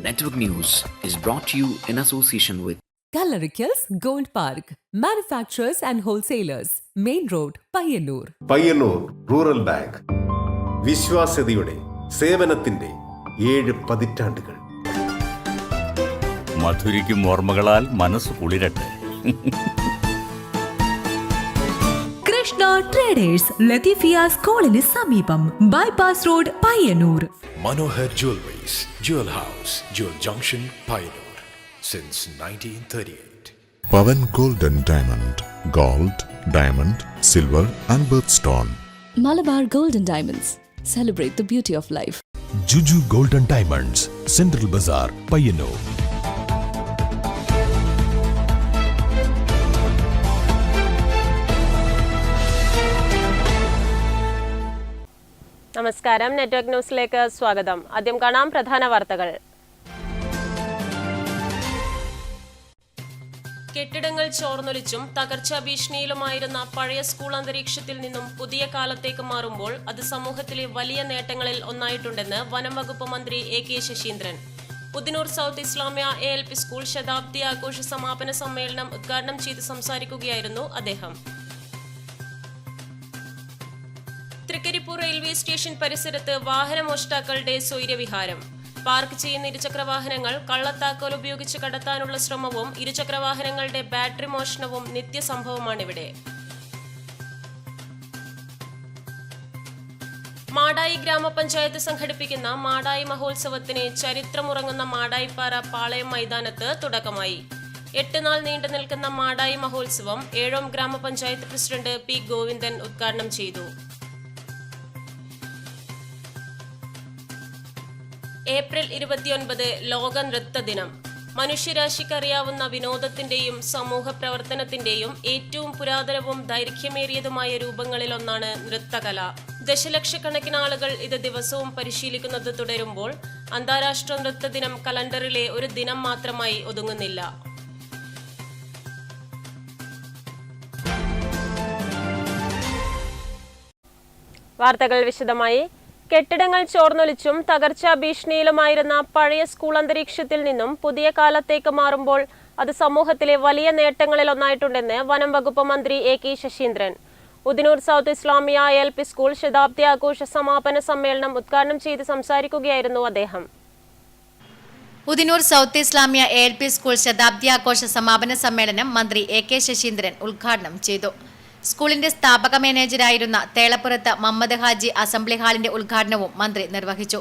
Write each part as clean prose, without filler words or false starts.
Network News is brought to you in association with Kalarikals Gold Park, manufacturers and wholesalers, Main Road, Payyannur. Payyannur rural bank വിശ്വാസ്യതയുടെ സേവനത്തിന്റെ 7 പതിറ്റാണ്ടുകൾ. മധുരിക്കും ഓർമ്മകളാൽ മനസ്സ് കുളിരട്ടെ. Krishna traders Latheefiya സ്കൂളിന് സമീപം bypass road Payyanur. Manohar Jewelries, Jewel House, Jewel Junction, Payyanur, since 1938. Pavan Gold and Diamond, Gold, Diamond, Silver and Birthstone. Malabar Gold and Diamonds, celebrate the beauty of life. Juju Gold and Diamonds, Central Bazaar, Payyannur. നമസ്കാരം, network ന്യൂസിലേക്ക് സ്വാഗതം. ആദ്യം കാണാം പ്രധാന വാർത്തകൾ. കെട്ടിടങ്ങൾ ചോർന്നൊലിച്ചും തകർച്ചാ ഭീഷണിയിലുമായിരുന്ന പഴയ school അന്തരീക്ഷത്തിൽ നിന്നും പുതിയ കാലത്തേക്ക് മാറുമ്പോൾ അത് സമൂഹത്തിലെ വലിയ നേട്ടങ്ങളിൽ ഒന്നായിട്ടുണ്ടെന്ന് വനം വകുപ്പ് മന്ത്രി A.K. Saseendran. Udinur south Islamia ALP school ശതാബ്ദി ആഘോഷ സമാപന സമ്മേളനം ഉദ്ഘാടനം ചെയ്ത് സംസാരിക്കുകയായിരുന്നു അദ്ദേഹം. തൃക്കരിപ്പൂർ റെയിൽവേ സ്റ്റേഷൻ പരിസരത്ത് വാഹനമോഷ്ടാക്കളുടെ സ്വൈര്യവിഹാരം. പാർക്ക് ചെയ്യുന്ന ഇരുചക്രവാഹനങ്ങൾ കള്ളത്താക്കോൽ ഉപയോഗിച്ച് കടത്താനുള്ള ശ്രമവും ഇരുചക്രവാഹനങ്ങളുടെ ബാറ്ററി മോഷണവും നിത്യസംഭവമാണിവിടെ. മാടായി ഗ്രാമപഞ്ചായത്ത് സംഘടിപ്പിക്കുന്ന മാടായി മഹോത്സവത്തിന് ചരിത്രമുറങ്ങുന്ന മാടായിപ്പാറ പാളയം മൈതാനത്ത് തുടക്കമായി. 8 നാൾ നീണ്ടു നിൽക്കുന്ന മാടായി മഹോത്സവം ഏഴോം ഗ്രാമപഞ്ചായത്ത് പ്രസിഡന്റ് P. ഗോവിന്ദൻ ഉദ്ഘാടനം ചെയ്തു. ഏപ്രിൽ 29 ലോക നൃത്ത ദിനം. മനുഷ്യരാശിക്കറിയാവുന്ന വിനോദത്തിന്റെയും സമൂഹ പ്രവർത്തനത്തിന്റെയും ഏറ്റവും പുരാതനവും ദൈർഘ്യമേറിയതുമായ രൂപങ്ങളിലൊന്നാണ് നൃത്തകല. ദശലക്ഷക്കണക്കിന് ആളുകൾ ഇത് ദിവസവും പരിശീലിക്കുന്നത് തുടരുമ്പോൾ അന്താരാഷ്ട്ര നൃത്ത ദിനം കലണ്ടറിലെ ഒരു ദിനം മാത്രമായി ഒതുങ്ങുന്നില്ല. വാർത്തകൾ വിശദമായി. കെട്ടിടങ്ങൾ ചോർന്നൊലിച്ചും തകർച്ചാ ഭീഷണിയിലുമായിരുന്ന പഴയ സ്കൂൾ അന്തരീക്ഷത്തിൽ നിന്നും പുതിയ കാലത്തേക്ക് മാറുമ്പോൾ അത് സമൂഹത്തിലെ വലിയ നേട്ടങ്ങളിൽ ഒന്നായിട്ടുണ്ടെന്ന് വനം വകുപ്പ് മന്ത്രി A.K. Saseendran. Udinur south Islamia ALP school ശതാബ്ദി ആഘോഷ സമാപന സമ്മേളനം ഉദ്ഘാടനം ചെയ്ത് സംസാരിക്കുകയായിരുന്നു അദ്ദേഹം. Udinur south Islamia ALP school ശതാബ്ദി ആഘോഷ സമാപന സമ്മേളനം മന്ത്രി A.K. ശശീന്ദ്രൻ ഉദ്ഘാടനം ചെയ്തു. സ്കൂളിന്റെ സ്ഥാപക മാനേജരായിരുന്ന തേളപ്പുറത്ത് മുഹമ്മദ് ഹാജി അസംബ്ലി ഹാളിന്റെ ഉദ്ഘാടനവും മന്ത്രി നിർവഹിച്ചു.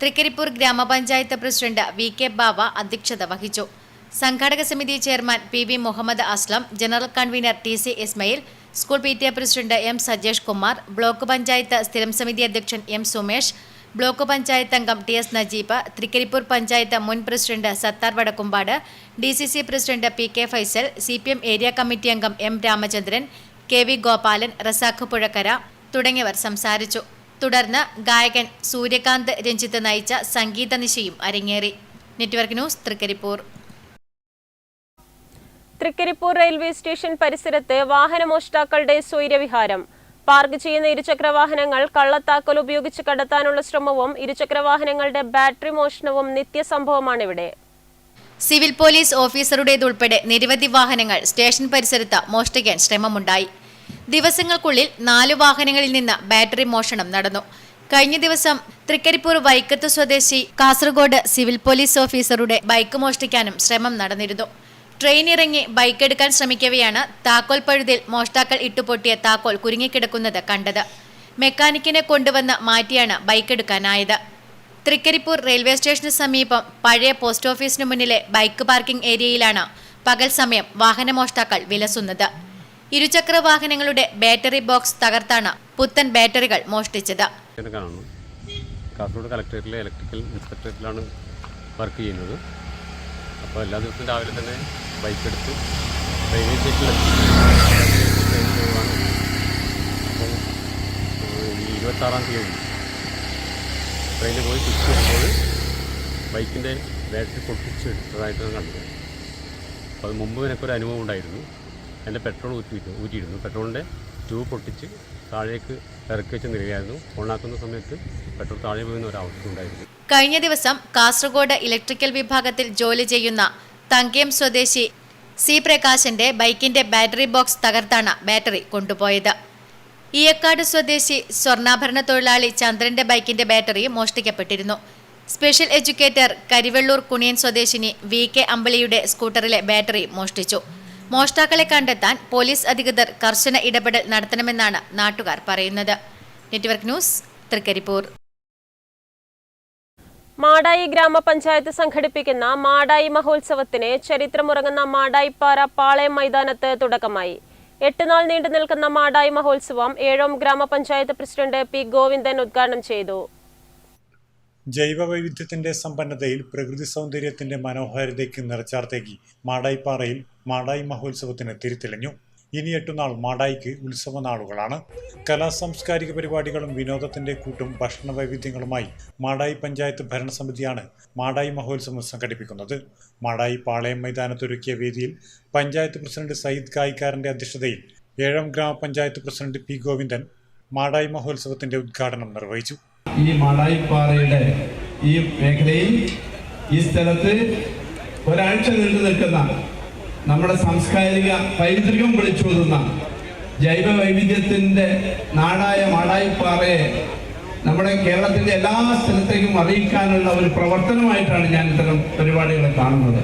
തൃക്കരിപ്പൂർ ഗ്രാമപഞ്ചായത്ത് പ്രസിഡന്റ് V.K. ബാവ അധ്യക്ഷത വഹിച്ചു. സംഘാടക സമിതി chairman P.V. Muhammad Aslam, general convener T.C. Ismail, school PTA president M. Sajesh Kumar, block panchayat സ്ഥിരം സമിതി അധ്യക്ഷൻ M. സുമേഷ്, ബ്ലോക്ക് പഞ്ചായത്ത് അംഗം T.S. നജീബ്, തൃക്കരിപ്പൂർ പഞ്ചായത്ത് മുൻ president Sathar Vadakkumpad, DCC president P.K. Faisal, CPM area committee അംഗം M. രാമചന്ദ്രൻ, K.V. ഗോപാലൻ, റസാഖ് പുഴക്കര തുടങ്ങിയവർ സംസാരിച്ചു. തുടർന്ന് ഗായകൻ സൂര്യകാന്ത് രഞ്ജിത്ത് നയിച്ച സംഗീത നിശയും അരങ്ങേറി. Network news, Trikaripur. Trikaripur railway station പരിസരത്ത് വാഹനമോഷ്ടാക്കളുടെ സ്വൈര്യവിഹാരം. പാർക്ക് ചെയ്യുന്ന ഇരുചക്രവാഹനങ്ങൾ കള്ളത്താക്കോൽ ഉപയോഗിച്ച് കടത്താനുള്ള ശ്രമവും ഇരുചക്രവാഹനങ്ങളുടെ ബാറ്ററി മോഷണവും നിത്യസംഭവമാണിവിടെ. സിവിൽ പോലീസ് ഓഫീസറുടേതുൾപ്പെടെ നിരവധി വാഹനങ്ങൾ സ്റ്റേഷൻ പരിസരത്ത് മോഷ്ടിക്കാൻ ശ്രമമുണ്ടായി. ദിവസങ്ങൾക്കുള്ളിൽ 4 വാഹനങ്ങളിൽ നിന്ന് ബാറ്ററി മോഷണം നടന്നു. കഴിഞ്ഞ ദിവസം തൃക്കരിപ്പൂർ വൈക്കത്ത് സ്വദേശി കാസർഗോഡ് സിവിൽ പോലീസ് ഓഫീസറുടെ ബൈക്ക് മോഷ്ടിക്കാനും ശ്രമം നടന്നിരുന്നു. ട്രെയിൻ ഇറങ്ങി ബൈക്ക് എടുക്കാൻ ശ്രമിക്കവെയാണ് താക്കോൽ പഴുതിൽ മോഷ്ടാക്കൾ ഇട്ടുപൊട്ടിയ താക്കോൽ കുരുങ്ങിക്കിടക്കുന്നത് കണ്ടത്. മെക്കാനിക്കിനെ കൊണ്ടുവന്ന് മാറ്റിയാണ് ബൈക്ക് എടുക്കാനായത്. തൃക്കരിപ്പൂർ റെയിൽവേ സ്റ്റേഷന് സമീപം പഴയ പോസ്റ്റ് ഓഫീസിന് മുന്നിലെ ബൈക്ക് പാർക്കിംഗ് ഏരിയയിലാണ് പകൽ സമയം വാഹനമോഷ്ടാക്കൾ വിലസുന്നത്. ഇരുചക്ര വാഹനങ്ങളുടെ ബാറ്ററി ബോക്സ് തകർത്താണ് പുത്തൻ ബാറ്ററികൾ മോഷ്ടിച്ചത്. കാസർഗോഡ് കളക്ടറേറ്റിലെ ഇലക്ട്രിക്കൽ ഇൻസ്പെക്ടറേറ്റിലാണ് വർക്ക് ചെയ്യുന്നത്. അപ്പോൾ എല്ലാ ദിവസവും രാവിലെ തന്നെ ബൈക്ക് എടുത്ത് റെയിൽവേ സ്റ്റേഷനിലെത്തി. അപ്പോൾ 26-ാം തീയതി ട്രെയിനിൽ പോയി തിരിച്ചു വരുമ്പോൾ ബൈക്കിൻ്റെ ബാറ്ററി പൊട്ടിച്ചെടുത്തതായിട്ടാണ് കണ്ടത്. അപ്പോൾ അത് മുമ്പ് എനിക്കൊരു അനുഭവം ഉണ്ടായിരുന്നു. എൻ്റെ പെട്രോൾ ഊറ്റിയിരുന്നു. പെട്രോളിൻ്റെ ട്യൂബ് പൊട്ടിച്ച് താഴേക്ക് ഇറക്കി വെച്ച നിലയായിരുന്നു. ഓണാക്കുന്ന സമയത്ത് പെട്രോൾ താഴെ വീഴുന്ന ഒരവസ്ഥ ഉണ്ടായിരുന്നു. കഴിഞ്ഞ ദിവസം കാസർഗോഡ് ഇലക്ട്രിക്കൽ വിഭാഗത്തിൽ ജോലി ചെയ്യുന്ന തങ്കയം സ്വദേശി സി പ്രകാശിന്റെ ബൈക്കിന്റെ ബാറ്ററി ബോക്സ് തകർത്താണ് ബാറ്ററി കൊണ്ടുപോയത്. ഈയക്കാട് സ്വദേശി സ്വർണ്ണാഭരണ തൊഴിലാളി ചന്ദ്രന്റെ ബൈക്കിന്റെ ബാറ്ററി മോഷ്ടിക്കപ്പെട്ടിരുന്നു. സ്പെഷ്യൽ എഡ്യൂക്കേറ്റർ കരിവെള്ളൂർ കുണിയൻ സ്വദേശിനി VK അമ്പളിയുടെ സ്കൂട്ടറിലെ ബാറ്ററി മോഷ്ടിച്ചു. മോഷ്ടാക്കളെ കണ്ടെത്താൻ പോലീസ് അധികൃതർ കർശന ഇടപെടൽ നടത്തണമെന്നാണ് നാട്ടുകാർ പറയുന്നത്. Network news, Trikaripur. മാടായി ഗ്രാമപഞ്ചായത്ത് സംഘടിപ്പിക്കുന്ന മാടായി മഹോത്സവത്തിന് ചരിത്രമുറങ്ങുന്ന മാടായിപ്പാറ പാളയം മൈതാനത്ത് തുടക്കമായി. 8 നാൾ നീണ്ടു നിൽക്കുന്ന മാടായി മഹോത്സവം ഏഴോം ഗ്രാമപഞ്ചായത്ത് പ്രസിഡന്റ് P. ഗോവിന്ദൻ ഉദ്ഘാടനം ചെയ്തു. ജൈവവൈവിധ്യത്തിന്റെ സമ്പന്നതയിൽ പ്രകൃതി സൗന്ദര്യത്തിന്റെ മനോഹാരിതയ്ക്ക് നിറച്ചാർത്തേക്ക് മാടായിപ്പാറയിൽ മാടായി മഹോത്സവത്തിന് തിരിതെളിഞ്ഞു. ഇനി 8 നാൾ മാടായിക്ക് ഉത്സവ നാളുകളാണ്. കലാസാംസ്കാരിക പരിപാടികളും വിനോദത്തിന്റെ കൂട്ടും ഭക്ഷണ വൈവിധ്യങ്ങളുമായി മാടായി പഞ്ചായത്ത് ഭരണസമിതിയാണ് മാടായി മഹോത്സവം സംഘടിപ്പിക്കുന്നത്. മാടായി പാളയം മൈതാനത്തൊരുക്കിയ വേദിയിൽ പഞ്ചായത്ത് പ്രസിഡന്റ് സയ്യിദ് കായിക്കാരന്റെ അധ്യക്ഷതയിൽ ഏഴാം ഗ്രാമപഞ്ചായത്ത് പ്രസിഡന്റ് P. ഗോവിന്ദൻ മാടായി മഹോത്സവത്തിന്റെ ഉദ്ഘാടനം നിർവഹിച്ചു. ഈ മാടായിപ്പാറയുടെ ഈ മേഖലയിൽ ഈ സ്ഥലത്ത് ഒരാഴ്ച നീണ്ടു നിൽക്കുന്ന നമ്മുടെ സാംസ്കാരിക പൈതൃകം വിളിച്ചോതുന്ന ജൈവ വൈവിധ്യത്തിൻ്റെ നാടായ മാടായിപ്പാറയെ നമ്മുടെ കേരളത്തിൻ്റെ എല്ലാ സ്ഥലത്തേക്കും അറിയിക്കാനുള്ള ഒരു പ്രവർത്തനമായിട്ടാണ് ഞാൻ ഇത്തരം പരിപാടികളെ കാണുന്നത്.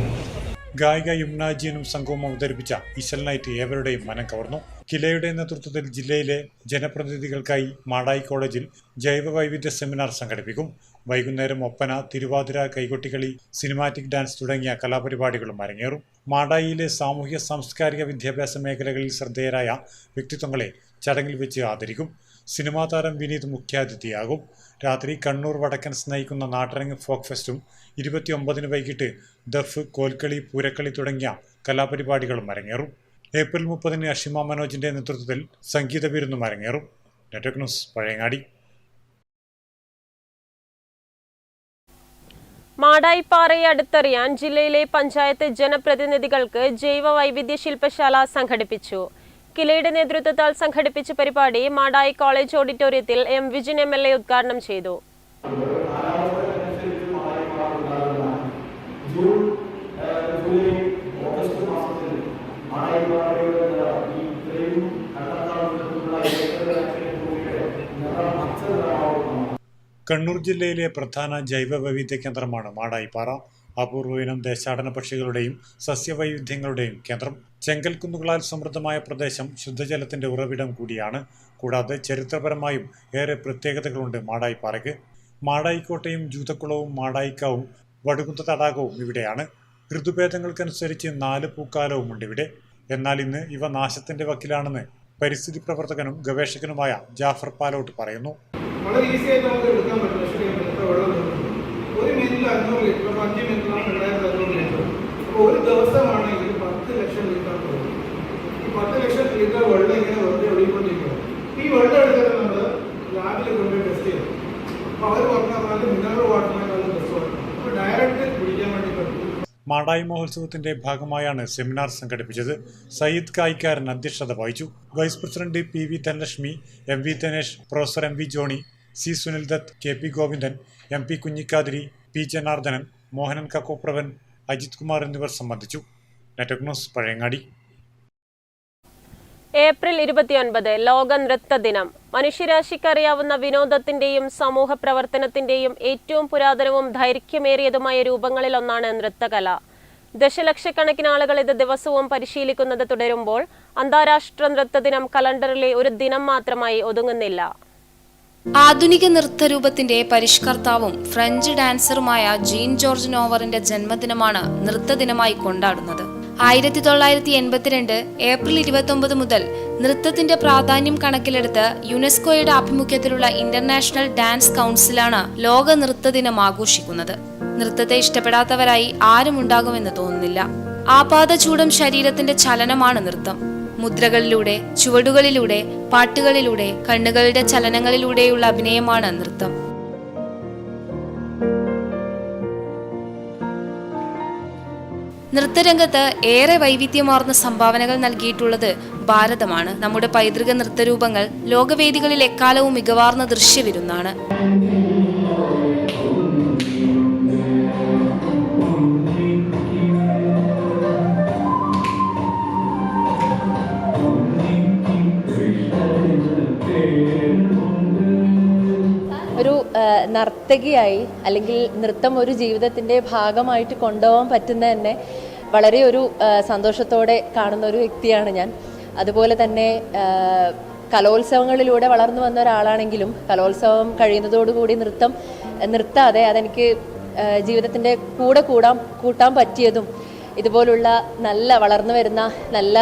ഗായിക യുംനാജിയനും സംഘവും അവതരിപ്പിച്ച ഇശൽ നൈറ്റ് ഏവരുടെയും മനം കവർന്നു. കിലയുടെ നേതൃത്വത്തിൽ ജില്ലയിലെ ജനപ്രതിനിധികൾക്കായി മാടായി കോളേജിൽ ജൈവ വൈവിധ്യ സെമിനാർ സംഘടിപ്പിക്കും. വൈകുന്നേരം ഒപ്പന, തിരുവാതിര, കൈകൊട്ടിക്കളി, സിനിമാറ്റിക് ഡാൻസ് തുടങ്ങിയ കലാപരിപാടികളും അരങ്ങേറും. മാടായിയിലെ സാമൂഹ്യ സാംസ്കാരിക വിദ്യാഭ്യാസ മേഖലകളിൽ ശ്രദ്ധേയരായ വ്യക്തിത്വങ്ങളെ ചടങ്ങിൽ വെച്ച് ആദരിക്കും. സിനിമാ താരം വിനീത് മുഖ്യാതിഥിയാകും. രാത്രി കണ്ണൂർ വടക്കൻസ് നയിക്കുന്ന നാട്ടരങ്ങ് ഫോക്ക് ഫെസ്റ്റും 29 വൈകിട്ട് ദഫ്, കോൽക്കളി, പൂരക്കളി തുടങ്ങിയ കലാപരിപാടികളും അരങ്ങേറും. ഏപ്രിൽ 30 അഷിമ മനോജിന്റെ നേതൃത്വത്തിൽ സംഗീത വിരുന്നും അരങ്ങേറും. Network news, Pazhayangadi. മാടായിപ്പാറയെ അടുത്തറിയാൻ ജില്ലയിലെ പഞ്ചായത്ത് ജനപ്രതിനിധികൾക്ക് ജൈവ വൈവിധ്യ ശില്പശാല സംഘടിപ്പിച്ചു. കിലയുടെ നേതൃത്വത്താൽ സംഘടിപ്പിച്ച പരിപാടി മാടായി കോളേജ് ഓഡിറ്റോറിയത്തിൽ M. വിജിൻ MLA ഉദ്ഘാടനം ചെയ്തു. കണ്ണൂർ ജില്ലയിലെ പ്രധാന ജൈവ വൈവിധ്യ കേന്ദ്രമാണ് മാടായിപ്പാറ. അപൂർവ ഇനം ദേശാടന പക്ഷികളുടെയും സസ്യവൈവിധ്യങ്ങളുടെയും കേന്ദ്രം. ചെങ്കൽക്കുന്നുകളാൽ സമൃദ്ധമായ പ്രദേശം ശുദ്ധജലത്തിന്റെ ഉറവിടം കൂടിയാണ്. കൂടാതെ ചരിത്രപരമായും ഏറെ പ്രത്യേകതകളുണ്ട് മാടായിപ്പാറയ്ക്ക്. മാടായിക്കോട്ടയും ജൂതക്കുളവും മാടായിക്കാവും വടുകുന്ത തടാകവും ഇവിടെയാണ്. ഋതുഭേദങ്ങൾക്കനുസരിച്ച് 4 പൂക്കാലവും ഉണ്ട് ഇവിടെ. എന്നാൽ ഇന്ന് ഇവ നാശത്തിന്റെ വക്കിലാണെന്ന് പരിസ്ഥിതി പ്രവർത്തകനും ഗവേഷകനുമായ ജാഫർ പാലോട്ട് പറയുന്നു. വളരെ ഈസി ആയിട്ട് നമുക്ക് എടുക്കാൻ പറ്റും. ഒരു മിനിറ്റിൽ 500 ലിറ്റർ, 5 മിനിറ്റിലാണ് 2500 ലിറ്റർ. അപ്പോൾ ഒരു ദിവസമാണെങ്കിൽ 10 ലക്ഷം ലിറ്റർ വെള്ളം. ഈ 10 ലക്ഷം ലിറ്റർ വെള്ളം ഇങ്ങനെ വെറുതെ ഒഴുകിക്കൊണ്ടിരിക്കുക. ഈ വെള്ളം എടുത്തിട്ട് നമ്മൾ ലാബിൽ കൊണ്ടുപോയി ടെസ്റ്റ് ചെയ്തു. അപ്പോൾ അവർ പറഞ്ഞാൽ മിനറൽ വാട്ടറിനേക്കാളും ബെസ്റ്റ് വാട്ടർ. അപ്പോൾ ഡയറക്റ്റ് കുടിക്കാൻ വേണ്ടി പറ്റും. മാടായി മഹോത്സവത്തിന്റെ ഭാഗമായാണ് സെമിനാർ സംഘടിപ്പിച്ചത്. സയ്യിദ് കായിക്കാരൻ അധ്യക്ഷത വഹിച്ചു. Vice president PV Dhanalakshmi, MV Dinesh, professor MV Johny, C. Sunil Dutt, KP Govindan, MP Kunhikathiri, P. Janardhanan, Mohanan Kakkopravan, Ajith Kumar എന്നിവർ സംബന്ധിച്ചു. Network news, Pazhayangadi. ഏപ്രിൽ 29 ലോക നൃത്ത ദിനം. മനുഷ്യരാശിക്കറിയാവുന്ന വിനോദത്തിന്റെയും സമൂഹ പ്രവർത്തനത്തിന്റെയും ഏറ്റവും പുരാതനവും ദൈർഘ്യമേറിയതുമായ രൂപങ്ങളിലൊന്നാണ് നൃത്തകല. ദശലക്ഷക്കണക്കിന് ആളുകൾ ഇത് ദിവസവും പരിശീലിക്കുന്നത് തുടരുമ്പോൾ അന്താരാഷ്ട്ര നൃത്തദിനം കലണ്ടറിലെ ഒരു ദിനം മാത്രമായി ഒതുങ്ങുന്നില്ല. ആധുനിക നൃത്തരൂപത്തിന്റെ പരിഷ്കർത്താവും ഫ്രഞ്ച് ഡാൻസറുമായ ജീൻ ജോർജ് നോവറിന്റെ ജന്മദിനമാണ് നൃത്തദിനമായി കൊണ്ടാടുന്നത്. 1982 ഏപ്രിൽ 29 മുതൽ നൃത്തത്തിന്റെ പ്രാധാന്യം കണക്കിലെടുത്ത് യുനെസ്കോയുടെ ആഭിമുഖ്യത്തിലുള്ള ഇന്റർനാഷണൽ ഡാൻസ് കൗൺസിലാണ് ലോക നൃത്തദിനം ആഘോഷിക്കുന്നത്. നൃത്തത്തെ ഇഷ്ടപ്പെടാത്തവരായി ആരും ഉണ്ടാകുമെന്ന് തോന്നുന്നില്ല. ആപാദചൂടം ശരീരത്തിന്റെ ചലനമാണ് നൃത്തം. മുദ്രകളിലൂടെ, ചുവടുകളിലൂടെ, പാട്ടുകളിലൂടെ, കണ്ണുകളുടെ ചലനങ്ങളിലൂടെയുള്ള അഭിനയമാണ് നൃത്തം. നൃത്തരംഗത്ത് ഏറെ വൈവിധ്യമാർന്ന സംഭാവനകൾ നൽകിയിട്ടുള്ളത് ഭാരതമാണ്. നമ്മുടെ പൈതൃക നൃത്തരൂപങ്ങൾ ലോകവേദികളിൽ എക്കാലവും മികവാർന്ന ദൃശ്യവിരുന്നാണ്. ഒരു നർത്തകിയായി അല്ലെങ്കിൽ നൃത്തം ഒരു ജീവിതത്തിൻ്റെ ഭാഗമായിട്ട് കൊണ്ടുപോകാൻ പറ്റുന്ന തന്നെ വളരെ ഒരു സന്തോഷത്തോടെ കാണുന്ന ഒരു വ്യക്തിയാണ് ഞാൻ. അതുപോലെ തന്നെ കലോത്സവങ്ങളിലൂടെ വളർന്നു വന്ന ഒരാളാണെങ്കിലും കലോത്സവം കഴിയുന്നതോടുകൂടി നിർത്താതെ അതെനിക്ക് ജീവിതത്തിൻ്റെ കൂട്ടാൻ പറ്റിയതും ഇതുപോലുള്ള നല്ല വളർന്നു വരുന്ന നല്ല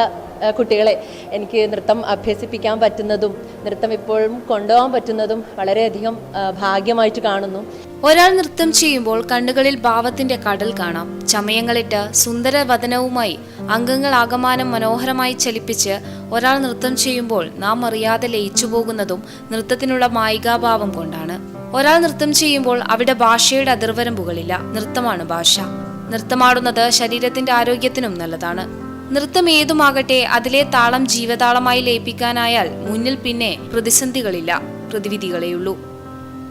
കുട്ടികളെ എനിക്ക് നൃത്തം അഭ്യസിപ്പിക്കാൻ പറ്റുന്നതും നൃത്തം ഇപ്പോഴും കൊണ്ടുപോകാൻ പറ്റുന്നതും വളരെയധികം ഭാഗ്യമായിട്ട് കാണുന്നു. ഒരാൾ നൃത്തം ചെയ്യുമ്പോൾ കണ്ണുകളിൽ ഭാവത്തിന്റെ കടൽ കാണാം. ചമയങ്ങളിട്ട് സുന്ദര വദനവുമായി അംഗങ്ങൾ ആകമാനം മനോഹരമായി ചലിപ്പിച്ച് ഒരാൾ നൃത്തം ചെയ്യുമ്പോൾ നാം അറിയാതെ ലയിച്ചു പോകുന്നതും നൃത്തത്തിനുള്ള മായികാഭാവം കൊണ്ടാണ്. ഒരാൾ നൃത്തം ചെയ്യുമ്പോൾ അവിടെ ഭാഷയുടെ അതിർവരമ്പുകളില്ല. നൃത്തമാണ് ഭാഷ. നൃത്തമാടുന്നത് ശരീരത്തിന്റെ ആരോഗ്യത്തിനും നല്ലതാണ്. നൃത്തം ഏതുമാകട്ടെ അതിലെ താളം ജീവതാളമായി ലയിപ്പിക്കാനായാൽ മുന്നിൽ പിന്നെ പ്രതിസന്ധികളില്ല, പ്രതിവിധികളെയുള്ളൂ.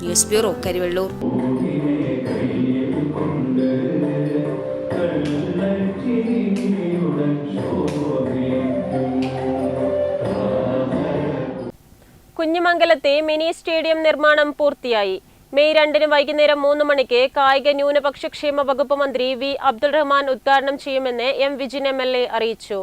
News bureau, Karivellur. കുഞ്ഞിമംഗലത്തെ മിനി സ്റ്റേഡിയം നിർമ്മാണം പൂർത്തിയായി. മെയ് 2 വൈകുന്നേരം 3 മണിക്ക് കായിക ന്യൂനപക്ഷ ക്ഷേമ വകുപ്പ് മന്ത്രി വി അബ്ദുൾ റഹ്മാൻ ഉദ്ഘാടനം ചെയ്യുമെന്ന് എം വിജിൻ MLA അറിയിച്ചു.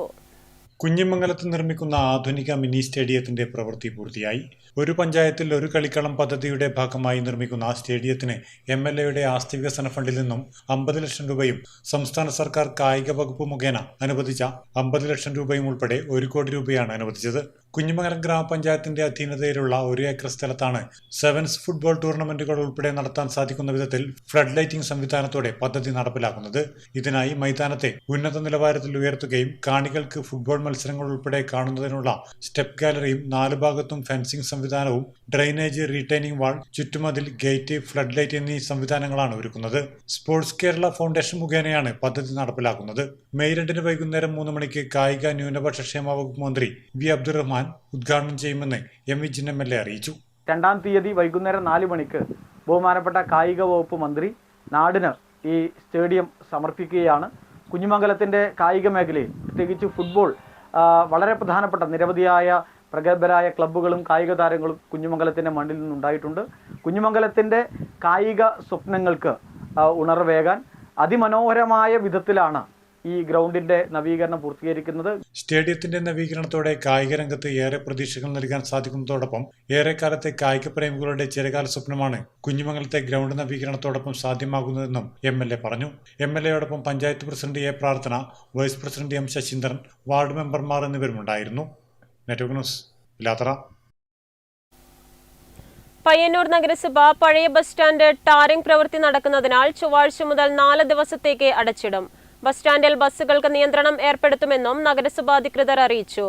കുഞ്ഞിമംഗലത്ത് നിർമ്മിക്കുന്ന ആധുനിക മിനി സ്റ്റേഡിയത്തിന്റെ പ്രവൃത്തി പൂർത്തിയായി. ഒരു പഞ്ചായത്തിൽ ഒരു കളിക്കളം പദ്ധതിയുടെ ഭാഗമായി നിർമ്മിക്കുന്ന സ്റ്റേഡിയത്തിന് MLAയുടെ ആസ്തി വികസന ഫണ്ടിൽ നിന്നും 50 ലക്ഷം രൂപയും സംസ്ഥാന സർക്കാർ കായിക വകുപ്പ് മുഖേന അനുവദിച്ച 50 ലക്ഷം രൂപയും ഉൾപ്പെടെ 1 കോടി രൂപയാണ് അനുവദിച്ചത്. കുഞ്ഞിമംഗലം ഗ്രാമപഞ്ചായത്തിന്റെ അധീനതയിലുള്ള 1 ഏക്കർ സ്ഥലത്താണ് സെവൻസ് ഫുട്ബോൾ ടൂർണമെന്റുകൾ ഉൾപ്പെടെ നടത്താൻ സാധിക്കുന്ന വിധത്തിൽ ഫ്ലഡ് ലൈറ്റിംഗ് സംവിധാനത്തോടെ പദ്ധതി നടപ്പിലാക്കുന്നത്. ഇതിനായി മൈതാനത്തെ ഉന്നത നിലവാരത്തിൽ ഉയർത്തുകയും കാണികൾക്ക് ഫുട്ബോൾ മത്സരങ്ങൾ ഉൾപ്പെടെ കാണുന്നതിനുള്ള സ്റ്റെപ്പ് ഗാലറിയും 4 ഭാഗത്തും ഫെൻസിംഗ് സംവിധാനവും ഡ്രെയിനേജ്, റീറ്റൈനിംഗ് വാൾ, ചുറ്റുമതിൽ, ഗേറ്റ്, ഫ്ലഡ് ലൈറ്റ് എന്നീ സംവിധാനങ്ങളാണ് ഒരുക്കുന്നത്. സ്പോർട്സ് കേരള ഫൗണ്ടേഷൻ മുഖേനയാണ് പദ്ധതി നടപ്പിലാക്കുന്നത്. മെയ് 2 വൈകുന്നേരം 3 മണിക്ക് കായിക ന്യൂനപക്ഷ ക്ഷേമ വകുപ്പ് മന്ത്രി വി അബ്ദുൾ റഹ്മാൻ ഉദ്ഘാടനം ചെയ്യുമെന്ന് എം വിജിൻ MLA അറിയിച്ചു. 2-ാം തീയതി വൈകുന്നേരം 4 മണിക്ക് ബഹുമാനപ്പെട്ട കായിക വകുപ്പ് മന്ത്രി നാടിന് ഈ സ്റ്റേഡിയം സമർപ്പിക്കുകയാണ്. കുഞ്ഞിമംഗലത്തിന്റെ കായിക മേഖലയിൽ പ്രത്യേകിച്ച് ഫുട്ബോൾ വളരെ പ്രധാനപ്പെട്ട നിരവധിയായ പ്രഗത്ഭരായ ക്ലബ്ബുകളും കായിക താരങ്ങളും കുഞ്ഞിമംഗലത്തിന്റെ മണ്ണിൽ നിന്നുണ്ടായിട്ടുണ്ട്. കുഞ്ഞിമംഗലത്തിന്റെ കായിക സ്വപ്നങ്ങൾക്ക് ഉണർവേകാൻ അതിമനോഹരമായ വിധത്തിലാണ് ഈ ഗ്രൗണ്ടിന്റെ നവീകരണം പൂർത്തീകരിക്കുന്നത്. സ്റ്റേഡിയത്തിന്റെ നവീകരണത്തോടെ കായിക രംഗത്ത് ഏറെ പ്രതീക്ഷകൾ നൽകാൻ സാധിക്കുന്നതോടൊപ്പം ഏറെക്കാലത്തെ കായിക പ്രേമികളുടെ ചിരകാല സ്വപ്നമാണ് കുഞ്ഞിമംഗലത്തെ ഗ്രൗണ്ട് നവീകരണത്തോടൊപ്പം സാധ്യമാകുന്നതെന്നും MLA പറഞ്ഞു. MLAയോടൊപ്പം panchayat president A Prarthana, vice president M Saseendran, ward മെമ്പർമാർ എന്നിവരുമുണ്ടായിരുന്നു. Network news, Pilathara. പയ്യന്നൂർ നഗരസഭ പഴയ ബസ് സ്റ്റാൻഡ് ടാറിംഗ് പ്രവൃത്തി നടക്കുന്നതിനാൽ ചൊവ്വാഴ്ച മുതൽ 4 ദിവസത്തേക്ക് അടച്ചിടും. ബസ് സ്റ്റാൻഡിൽ ബസ്സുകൾക്ക് നിയന്ത്രണം ഏർപ്പെടുത്തുമെന്നും നഗരസഭാ അധികൃതർ അറിയിച്ചു.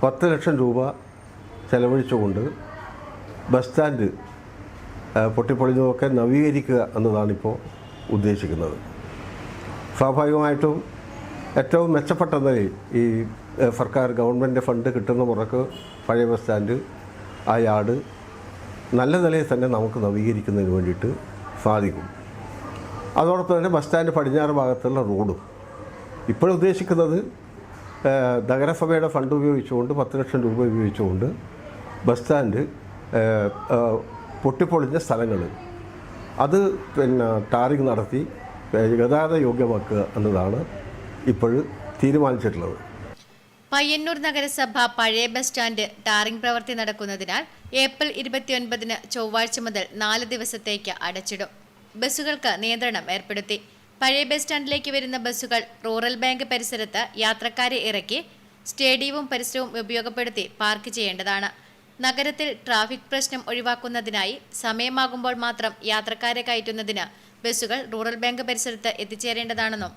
10 ലക്ഷം രൂപ ചെലവഴിച്ചുകൊണ്ട് ബസ് സ്റ്റാൻഡ് പൊട്ടിപ്പൊളിഞ്ഞതൊക്കെ നവീകരിക്കുക എന്നതാണിപ്പോൾ ഉദ്ദേശിക്കുന്നത്. സ്വാഭാവികമായിട്ടും ഏറ്റവും മെച്ചപ്പെട്ട നിലയിൽ ഈ സർക്കാർ ഗവൺമെൻറ് ഫണ്ട് കിട്ടുന്ന മുറക്ക് പഴയ ബസ് സ്റ്റാൻഡ്, ആ യാർഡ് നല്ല നിലയിൽ തന്നെ നമുക്ക് നവീകരിക്കുന്നതിന് വേണ്ടിയിട്ട് സാധിക്കും. അതോടൊപ്പം തന്നെ ബസ് സ്റ്റാൻഡ് പടിഞ്ഞാറ് ഭാഗത്തുള്ള റോഡും ഇപ്പോഴുദ്ദേശിക്കുന്നത് നഗരസഭയുടെ ഫണ്ട് ഉപയോഗിച്ചുകൊണ്ട് 10 ലക്ഷം രൂപ ഉപയോഗിച്ചുകൊണ്ട് ബസ് സ്റ്റാൻഡ് പൊട്ടിപ്പൊളിഞ്ഞ സ്ഥലങ്ങൾ അത് ടാറിങ് നടത്തി ഗതാഗത യോഗ്യമാക്കുക എന്നതാണ് ഇപ്പോൾ തീരുമാനിച്ചിട്ടുള്ളത്. പയ്യന്നൂർ നഗരസഭ പഴയ ബസ് സ്റ്റാൻഡ് ടാറിംഗ് പ്രവൃത്തി നടക്കുന്നതിനാൽ ഏപ്രിൽ 29 ചൊവ്വാഴ്ച മുതൽ 4 ദിവസത്തേക്ക് അടച്ചിടും. ബസ്സുകൾക്ക് നിയന്ത്രണം ഏർപ്പെടുത്തി. പഴയ ബസ് സ്റ്റാൻഡിലേക്ക് വരുന്ന ബസ്സുകൾ റൂറൽ ബാങ്ക് പരിസരത്ത് യാത്രക്കാരെ ഇറക്കി സ്റ്റേഡിയവും പരിസരവും ഉപയോഗപ്പെടുത്തി പാർക്ക് ചെയ്യേണ്ടതാണ്. നഗരത്തിൽ ട്രാഫിക് പ്രശ്നം ഒഴിവാക്കുന്നതിനായി സമയമാകുമ്പോൾ മാത്രം യാത്രക്കാരെ കയറ്റുന്നതിന് ബസ്സുകൾ റൂറൽ ബാങ്ക് പരിസരത്ത് എത്തിച്ചേരേണ്ടതാണെന്നും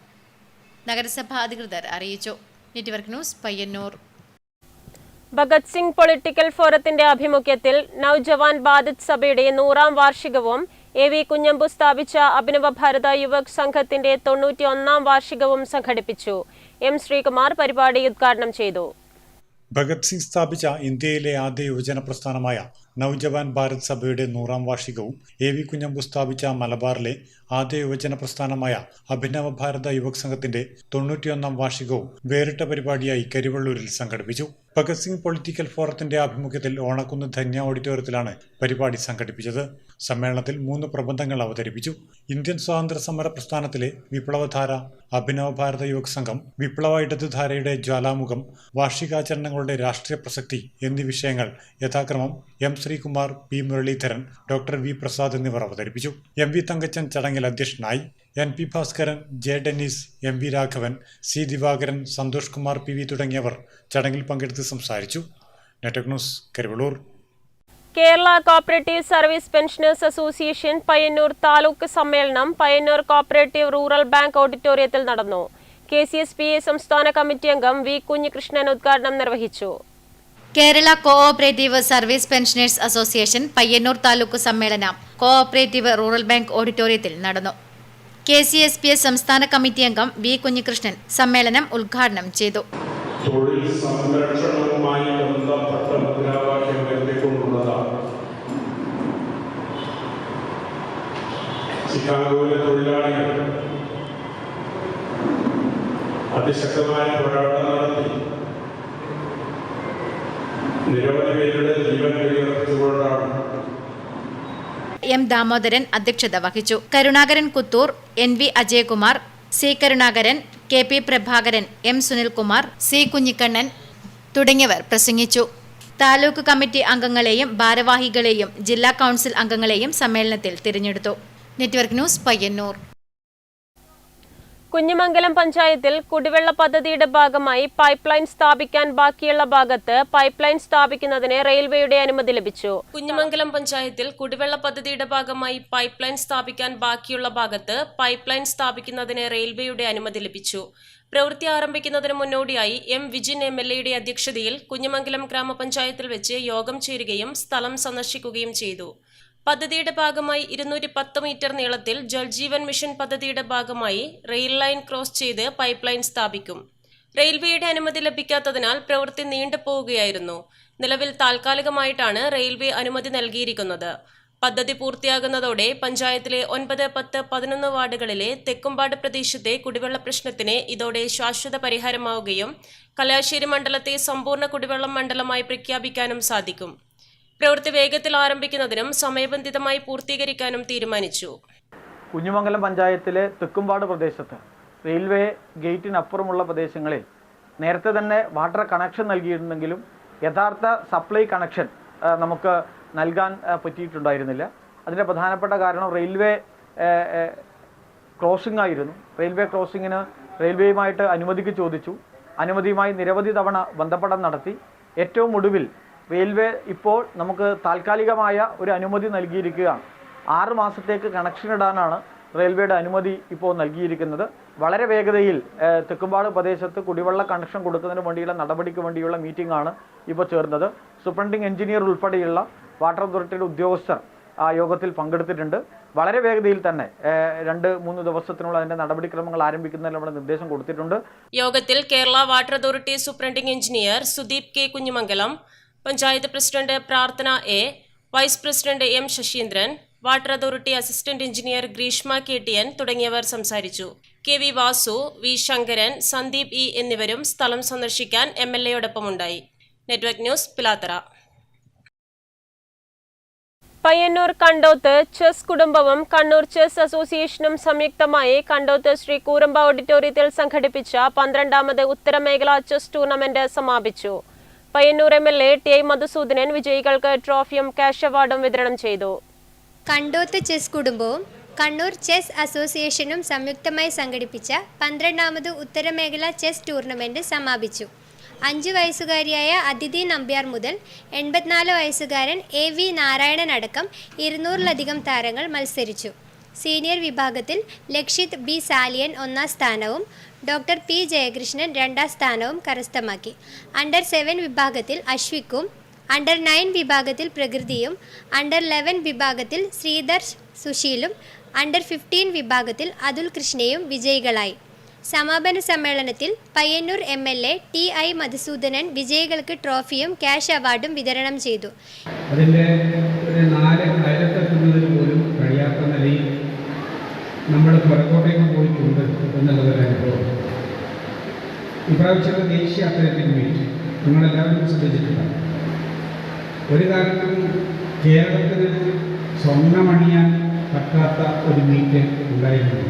നഗരസഭാ അധികൃതർ അറിയിച്ചു. Network news, Payyanur. Bhagat Singh political ഫോറത്തിന്റെ ആഭിമുഖ്യത്തിൽ നവജവാൻ ബാധിത് സഭയുടെ 100ാം വാർഷികവും AV കുഞ്ഞമ്പു സ്ഥാപിച്ച അഭിനവ ഭാരത യുവക് സംഘത്തിന്റെ 91ാം വാർഷികവും സംഘടിപ്പിച്ചു. M. ശ്രീകുമാർ പരിപാടി ഉദ്ഘാടനം ചെയ്തു. ഭഗത് സിംഗ് സ്ഥാപിച്ച ഇന്ത്യയിലെ ആദ്യ യുവജന പ്രസ്ഥാനമായ നവജവാൻ ഭാരത് സഭയുടെ 100ാം വാർഷികവും AV കുഞ്ഞമ്പു സ്ഥാപിച്ച മലബാറിലെ ആദ്യ യുവജന പ്രസ്ഥാനമായ അഭിനവ ഭാരത യുവക് സംഘത്തിന്റെ 91ാം വാർഷികവും വേറിട്ട പരിപാടിയായി കരിവള്ളൂരിൽ സംഘടിപ്പിച്ചു. ഭഗത് സിംഗ് പൊളിറ്റിക്കൽ ഫോറത്തിന്റെ ആഭിമുഖ്യത്തിൽ ഓണക്കുന്ന് ധന്യ ഓഡിറ്റോറിയത്തിലാണ് പരിപാടി സംഘടിപ്പിച്ചത്. സമ്മേളനത്തിൽ 3 പ്രബന്ധങ്ങൾ അവതരിപ്പിച്ചു. ഇന്ത്യൻ സ്വാതന്ത്ര്യ സമര പ്രസ്ഥാനത്തിലെ വിപ്ലവധാര, അഭിനവ ഭാരത യുവക് സംഘം, വിപ്ലവ ഇടതുധാരയുടെ ജ്വാലാമുഖം, വാർഷികാചരണങ്ങളുടെ രാഷ്ട്രീയ പ്രസക്തി എന്നീ വിഷയങ്ങൾ യഥാക്രമം M. Sreekumar, P. Muraleedharan, Dr. V. Prasad എന്നിവർ അവതരിപ്പിച്ചു. M. V. തങ്കച്ചൻ ചടങ്ങിൽ അധ്യക്ഷനായി. N. P. Bhaskaran, J. Dennis, M. V. Raghavan, C. Divakaran, Santhosh Kumar PV തുടങ്ങിയവർ ചടങ്ങിൽ പങ്കെടുത്ത് സംസാരിച്ചു. Network news, Karivellur. Kerala cooperative service pensioners association Payyanur taluk സമ്മേളനം പയ്യന്നൂർ കോപ്പറേറ്റീവ് റൂറൽ ബാങ്ക് ഓഡിറ്റോറിയത്തിൽ നടന്നു. KCSPA സംസ്ഥാന കമ്മിറ്റി അംഗം V. കുഞ്ഞികൃഷ്ണൻ ഉദ്ഘാടനം നിർവഹിച്ചു. Kerala cooperative service pensioners association Payyanur taluk സമ്മേളനം കോഓപ്പറേറ്റീവ് റൂറൽ ബാങ്ക് ഓഡിറ്റോറിയത്തിൽ നടന്നു. KCSPA സംസ്ഥാന കമ്മിറ്റി അംഗം V. കുഞ്ഞികൃഷ്ണൻ സമ്മേളനം ഉദ്ഘാടനം ചെയ്തു. തൊഴിൽ സംരക്ഷണവുമായി ബന്ധപ്പെട്ട മുദ്രാവാക്യം ഉയർത്തിക്കൊണ്ടുള്ളതാണ് ചിക്കാഗോയിലെ തൊഴിലാളികൾ അതിശക്തമായ പോരാട്ടം നടത്തി നിരവധി പേരുടെ ജീവൻ ഉയർത്തിക്കൊണ്ടാണ്. M. ദാമോദരൻ അധ്യക്ഷത വഹിച്ചു. Karunakaran Kuthur, NV. Ajayakumar, C. Karunakaran, KP. Prabhakaran, M. Sunilkumar, C. Kunhikannan തുടങ്ങിയവർ പ്രസംഗിച്ചു. താലൂക്ക് കമ്മിറ്റി അംഗങ്ങളെയും ഭാരവാഹികളെയും ജില്ലാ കൗൺസിൽ അംഗങ്ങളെയും സമ്മേളനത്തിൽ തിരഞ്ഞെടുത്തു. Network news, Payyanur. കുഞ്ഞിമംഗലം പഞ്ചായത്തിൽ കുടിവെള്ള പദ്ധതിയുടെ ഭാഗമായി പൈപ്പ് ലൈൻ സ്ഥാപിക്കാൻ ബാക്കിയുള്ള ഭാഗത്ത് പൈപ്പ് ലൈൻ സ്ഥാപിക്കുന്നതിന് റെയിൽവേയുടെ അനുമതി ലഭിച്ചു. കുഞ്ഞിമംഗലം പഞ്ചായത്തിൽ കുടിവെള്ള പദ്ധതിയുടെ ഭാഗമായി പൈപ്പ് ലൈൻ സ്ഥാപിക്കാൻ ബാക്കിയുള്ള ഭാഗത്ത് പൈപ്പ് ലൈൻ സ്ഥാപിക്കുന്നതിന് റെയിൽവേയുടെ അനുമതി ലഭിച്ചു. പ്രവൃത്തി ആരംഭിക്കുന്നതിന് മുന്നോടിയായി M. വിജിൻ MLA അധ്യക്ഷതയിൽ കുഞ്ഞിമംഗലം ഗ്രാമപഞ്ചായത്തിൽ വെച്ച് യോഗം ചേരുകയും സ്ഥലം സന്ദർശിക്കുകയും ചെയ്തു. പദ്ധതിയുടെ ഭാഗമായി 210 മീറ്റർ നീളത്തിൽ ജൽജീവൻ മിഷൻ പദ്ധതിയുടെ ഭാഗമായി റെയിൽ ലൈൻ ക്രോസ് ചെയ്ത് പൈപ്പ് ലൈൻ സ്ഥാപിക്കും. റെയിൽവേയുടെ അനുമതി ലഭിക്കാത്തതിനാൽ പ്രവൃത്തി നീണ്ടുപോവുകയായിരുന്നു. നിലവിൽ താൽക്കാലികമായിട്ടാണ് റെയിൽവേ അനുമതി നൽകിയിരിക്കുന്നത്. പദ്ധതി പൂർത്തിയാകുന്നതോടെ പഞ്ചായത്തിലെ 9, 10, 11 വാർഡുകളിലെ തെക്കുംപാട് പ്രദേശത്തെ കുടിവെള്ള പ്രശ്നത്തിന് ഇതോടെ ശാശ്വത പരിഹാരമാവുകയും കലാശ്ശേരി മണ്ഡലത്തെ സമ്പൂർണ്ണ കുടിവെള്ളം മണ്ഡലമായി പ്രഖ്യാപിക്കാനും സാധിക്കും. പ്രവൃത്തി വേഗത്തിൽ ആരംഭിക്കുന്നതിനും സമയബന്ധിതമായി പൂർത്തീകരിക്കാനും തീരുമാനിച്ചു. കുഞ്ഞിമംഗലം പഞ്ചായത്തിലെ തെക്കുംപാട് പ്രദേശത്ത് റെയിൽവേ ഗേറ്റിനപ്പുറമുള്ള പ്രദേശങ്ങളിൽ നേരത്തെ തന്നെ വാട്ടർ കണക്ഷൻ നൽകിയിരുന്നെങ്കിലും യഥാർത്ഥ സപ്ലൈ കണക്ഷൻ നമുക്ക് നൽകാൻ പറ്റിയിട്ടുണ്ടായിരുന്നില്ല. അതിൻ്റെ പ്രധാനപ്പെട്ട കാരണം റെയിൽവേ ക്രോസിംഗ് ആയിരുന്നു. റെയിൽവേ ക്രോസിങ്ങിന് റെയിൽവേയുമായിട്ട് അനുമതിക്ക് ചോദിച്ചു. അനുമതിയുമായി നിരവധി തവണ ബന്ധപ്പെടൽ നടത്തി. ഏറ്റവും ഒടുവിൽ റെയിൽവേ ഇപ്പോൾ നമുക്ക് താൽക്കാലികമായ ഒരു അനുമതി നൽകിയിരിക്കുകയാണ്. 6 മാസത്തേക്ക് കണക്ഷൻ ഇടാനാണ് റെയിൽവേയുടെ അനുമതി ഇപ്പോൾ നൽകിയിരിക്കുന്നത്. വളരെ വേഗതയിൽ തെക്കുംപാട് പ്രദേശത്ത് കുടിവെള്ള കണക്ഷൻ കൊടുക്കുന്നതിന് വേണ്ടിയുള്ള നടപടിക്ക് വേണ്ടിയുള്ള മീറ്റിംഗ് ആണ് ഇപ്പോൾ ചേർന്നത്. സൂപ്രണ്ടിംഗ് എഞ്ചിനീയർ ഉൾപ്പെടെയുള്ള വാട്ടർ അതോറിറ്റിയുടെ ഉദ്യോഗസ്ഥർ ആ യോഗത്തിൽ പങ്കെടുത്തിട്ടുണ്ട്. വളരെ വേഗതയിൽ തന്നെ 2-3 ദിവസത്തിനുള്ള അതിന്റെ നടപടിക്രമങ്ങൾ ആരംഭിക്കുന്നതിനുള്ള നിർദ്ദേശം കൊടുത്തിട്ടുണ്ട്. യോഗത്തിൽ Kerala water authority superintending engineer Sudeep K. Kunhimangalam, panchayat president Prarthana A, vice president M. Sasheendran, water authority assistant engineer Greeshma KTN തുടങ്ങിയവർ സംസാരിച്ചു. KV Vasu, V. Sankaran, Sandeep E എന്നിവരും സ്ഥലം സന്ദർശിക്കാൻ MLAയോടൊപ്പമുണ്ടായി. Network news, Pilathara. Payyannur Kandoth chess കുടുംബവും കണ്ണൂർ ചെസ് അസോസിയേഷനും സംയുക്തമായി കണ്ടോത്ത് ശ്രീ കൂരമ്പ ഓഡിറ്റോറിയത്തിൽ സംഘടിപ്പിച്ച 12ാമത് ഉത്തരമേഖല ചെസ് ടൂർണമെന്റ് സമാപിച്ചു. പയ്യന്നൂർ MLA TI മധുസൂദനൻ വിജയികൾക്ക് ട്രോഫിയും ക്യാഷ് അവാർഡും വിതരണം ചെയ്തു. കണ്ടോത്ത് ചെസ് കുടുംബവും കണ്ണൂർ ചെസ് അസോസിയേഷനും സംയുക്തമായി സംഘടിപ്പിച്ച 12ാമത് ഉത്തരമേഖല ചെസ് ടൂർണമെന്റ് സമാപിച്ചു. 5 വയസ്സുകാരിയായ അതിഥി നമ്പ്യാർ മുതൽ 84 വയസ്സുകാരൻ AV നാരായണൻ അടക്കം 200-ലധികം താരങ്ങൾ മത്സരിച്ചു. സീനിയർ വിഭാഗത്തിൽ ലക്ഷിത് B. സാലിയൻ 1ാം സ്ഥാനവും ഡോക്ടർ P. ജയകൃഷ്ണൻ 2ാം സ്ഥാനവും കരസ്ഥമാക്കി. അണ്ടർ 7 വിഭാഗത്തിൽ അശ്വിക്കും അണ്ടർ 9 വിഭാഗത്തിൽ പ്രകൃതിയും അണ്ടർ 11 വിഭാഗത്തിൽ ശ്രീധർ സുശീലും അണ്ടർ 15 വിഭാഗത്തിൽ അതുൽ കൃഷ്ണയും വിജയികളായി. സമാപന സമ്മേളനത്തിൽ പയ്യന്നൂർ MLA TI മധുസൂദനൻ വിജയികൾക്ക് ട്രോഫിയും ക്യാഷ് അവാർഡും വിതരണം ചെയ്തു. അതിൻ്റെ ഒരു 4 അയലത്തെത്തുന്നതിന് പോലും കഴിയാത്ത നിലയിൽ നമ്മൾ പുറകോട്ടേക്ക് പോയിട്ടുണ്ട് എന്നുള്ളതൊരു അനുഭവം. ഇപ്രാവശ്യത്തെ ദേശീയ അത്ലറ്റിക് മീറ്റ് നിങ്ങളെല്ലാവരും ശ്രദ്ധിച്ചിട്ടുണ്ടാകും. ഒരു കാലത്തും കേരളത്തിന് സ്വർണ്ണമണിയാൻ പറ്റാത്ത ഒരു മീറ്റ് ഉണ്ടായിരുന്നു.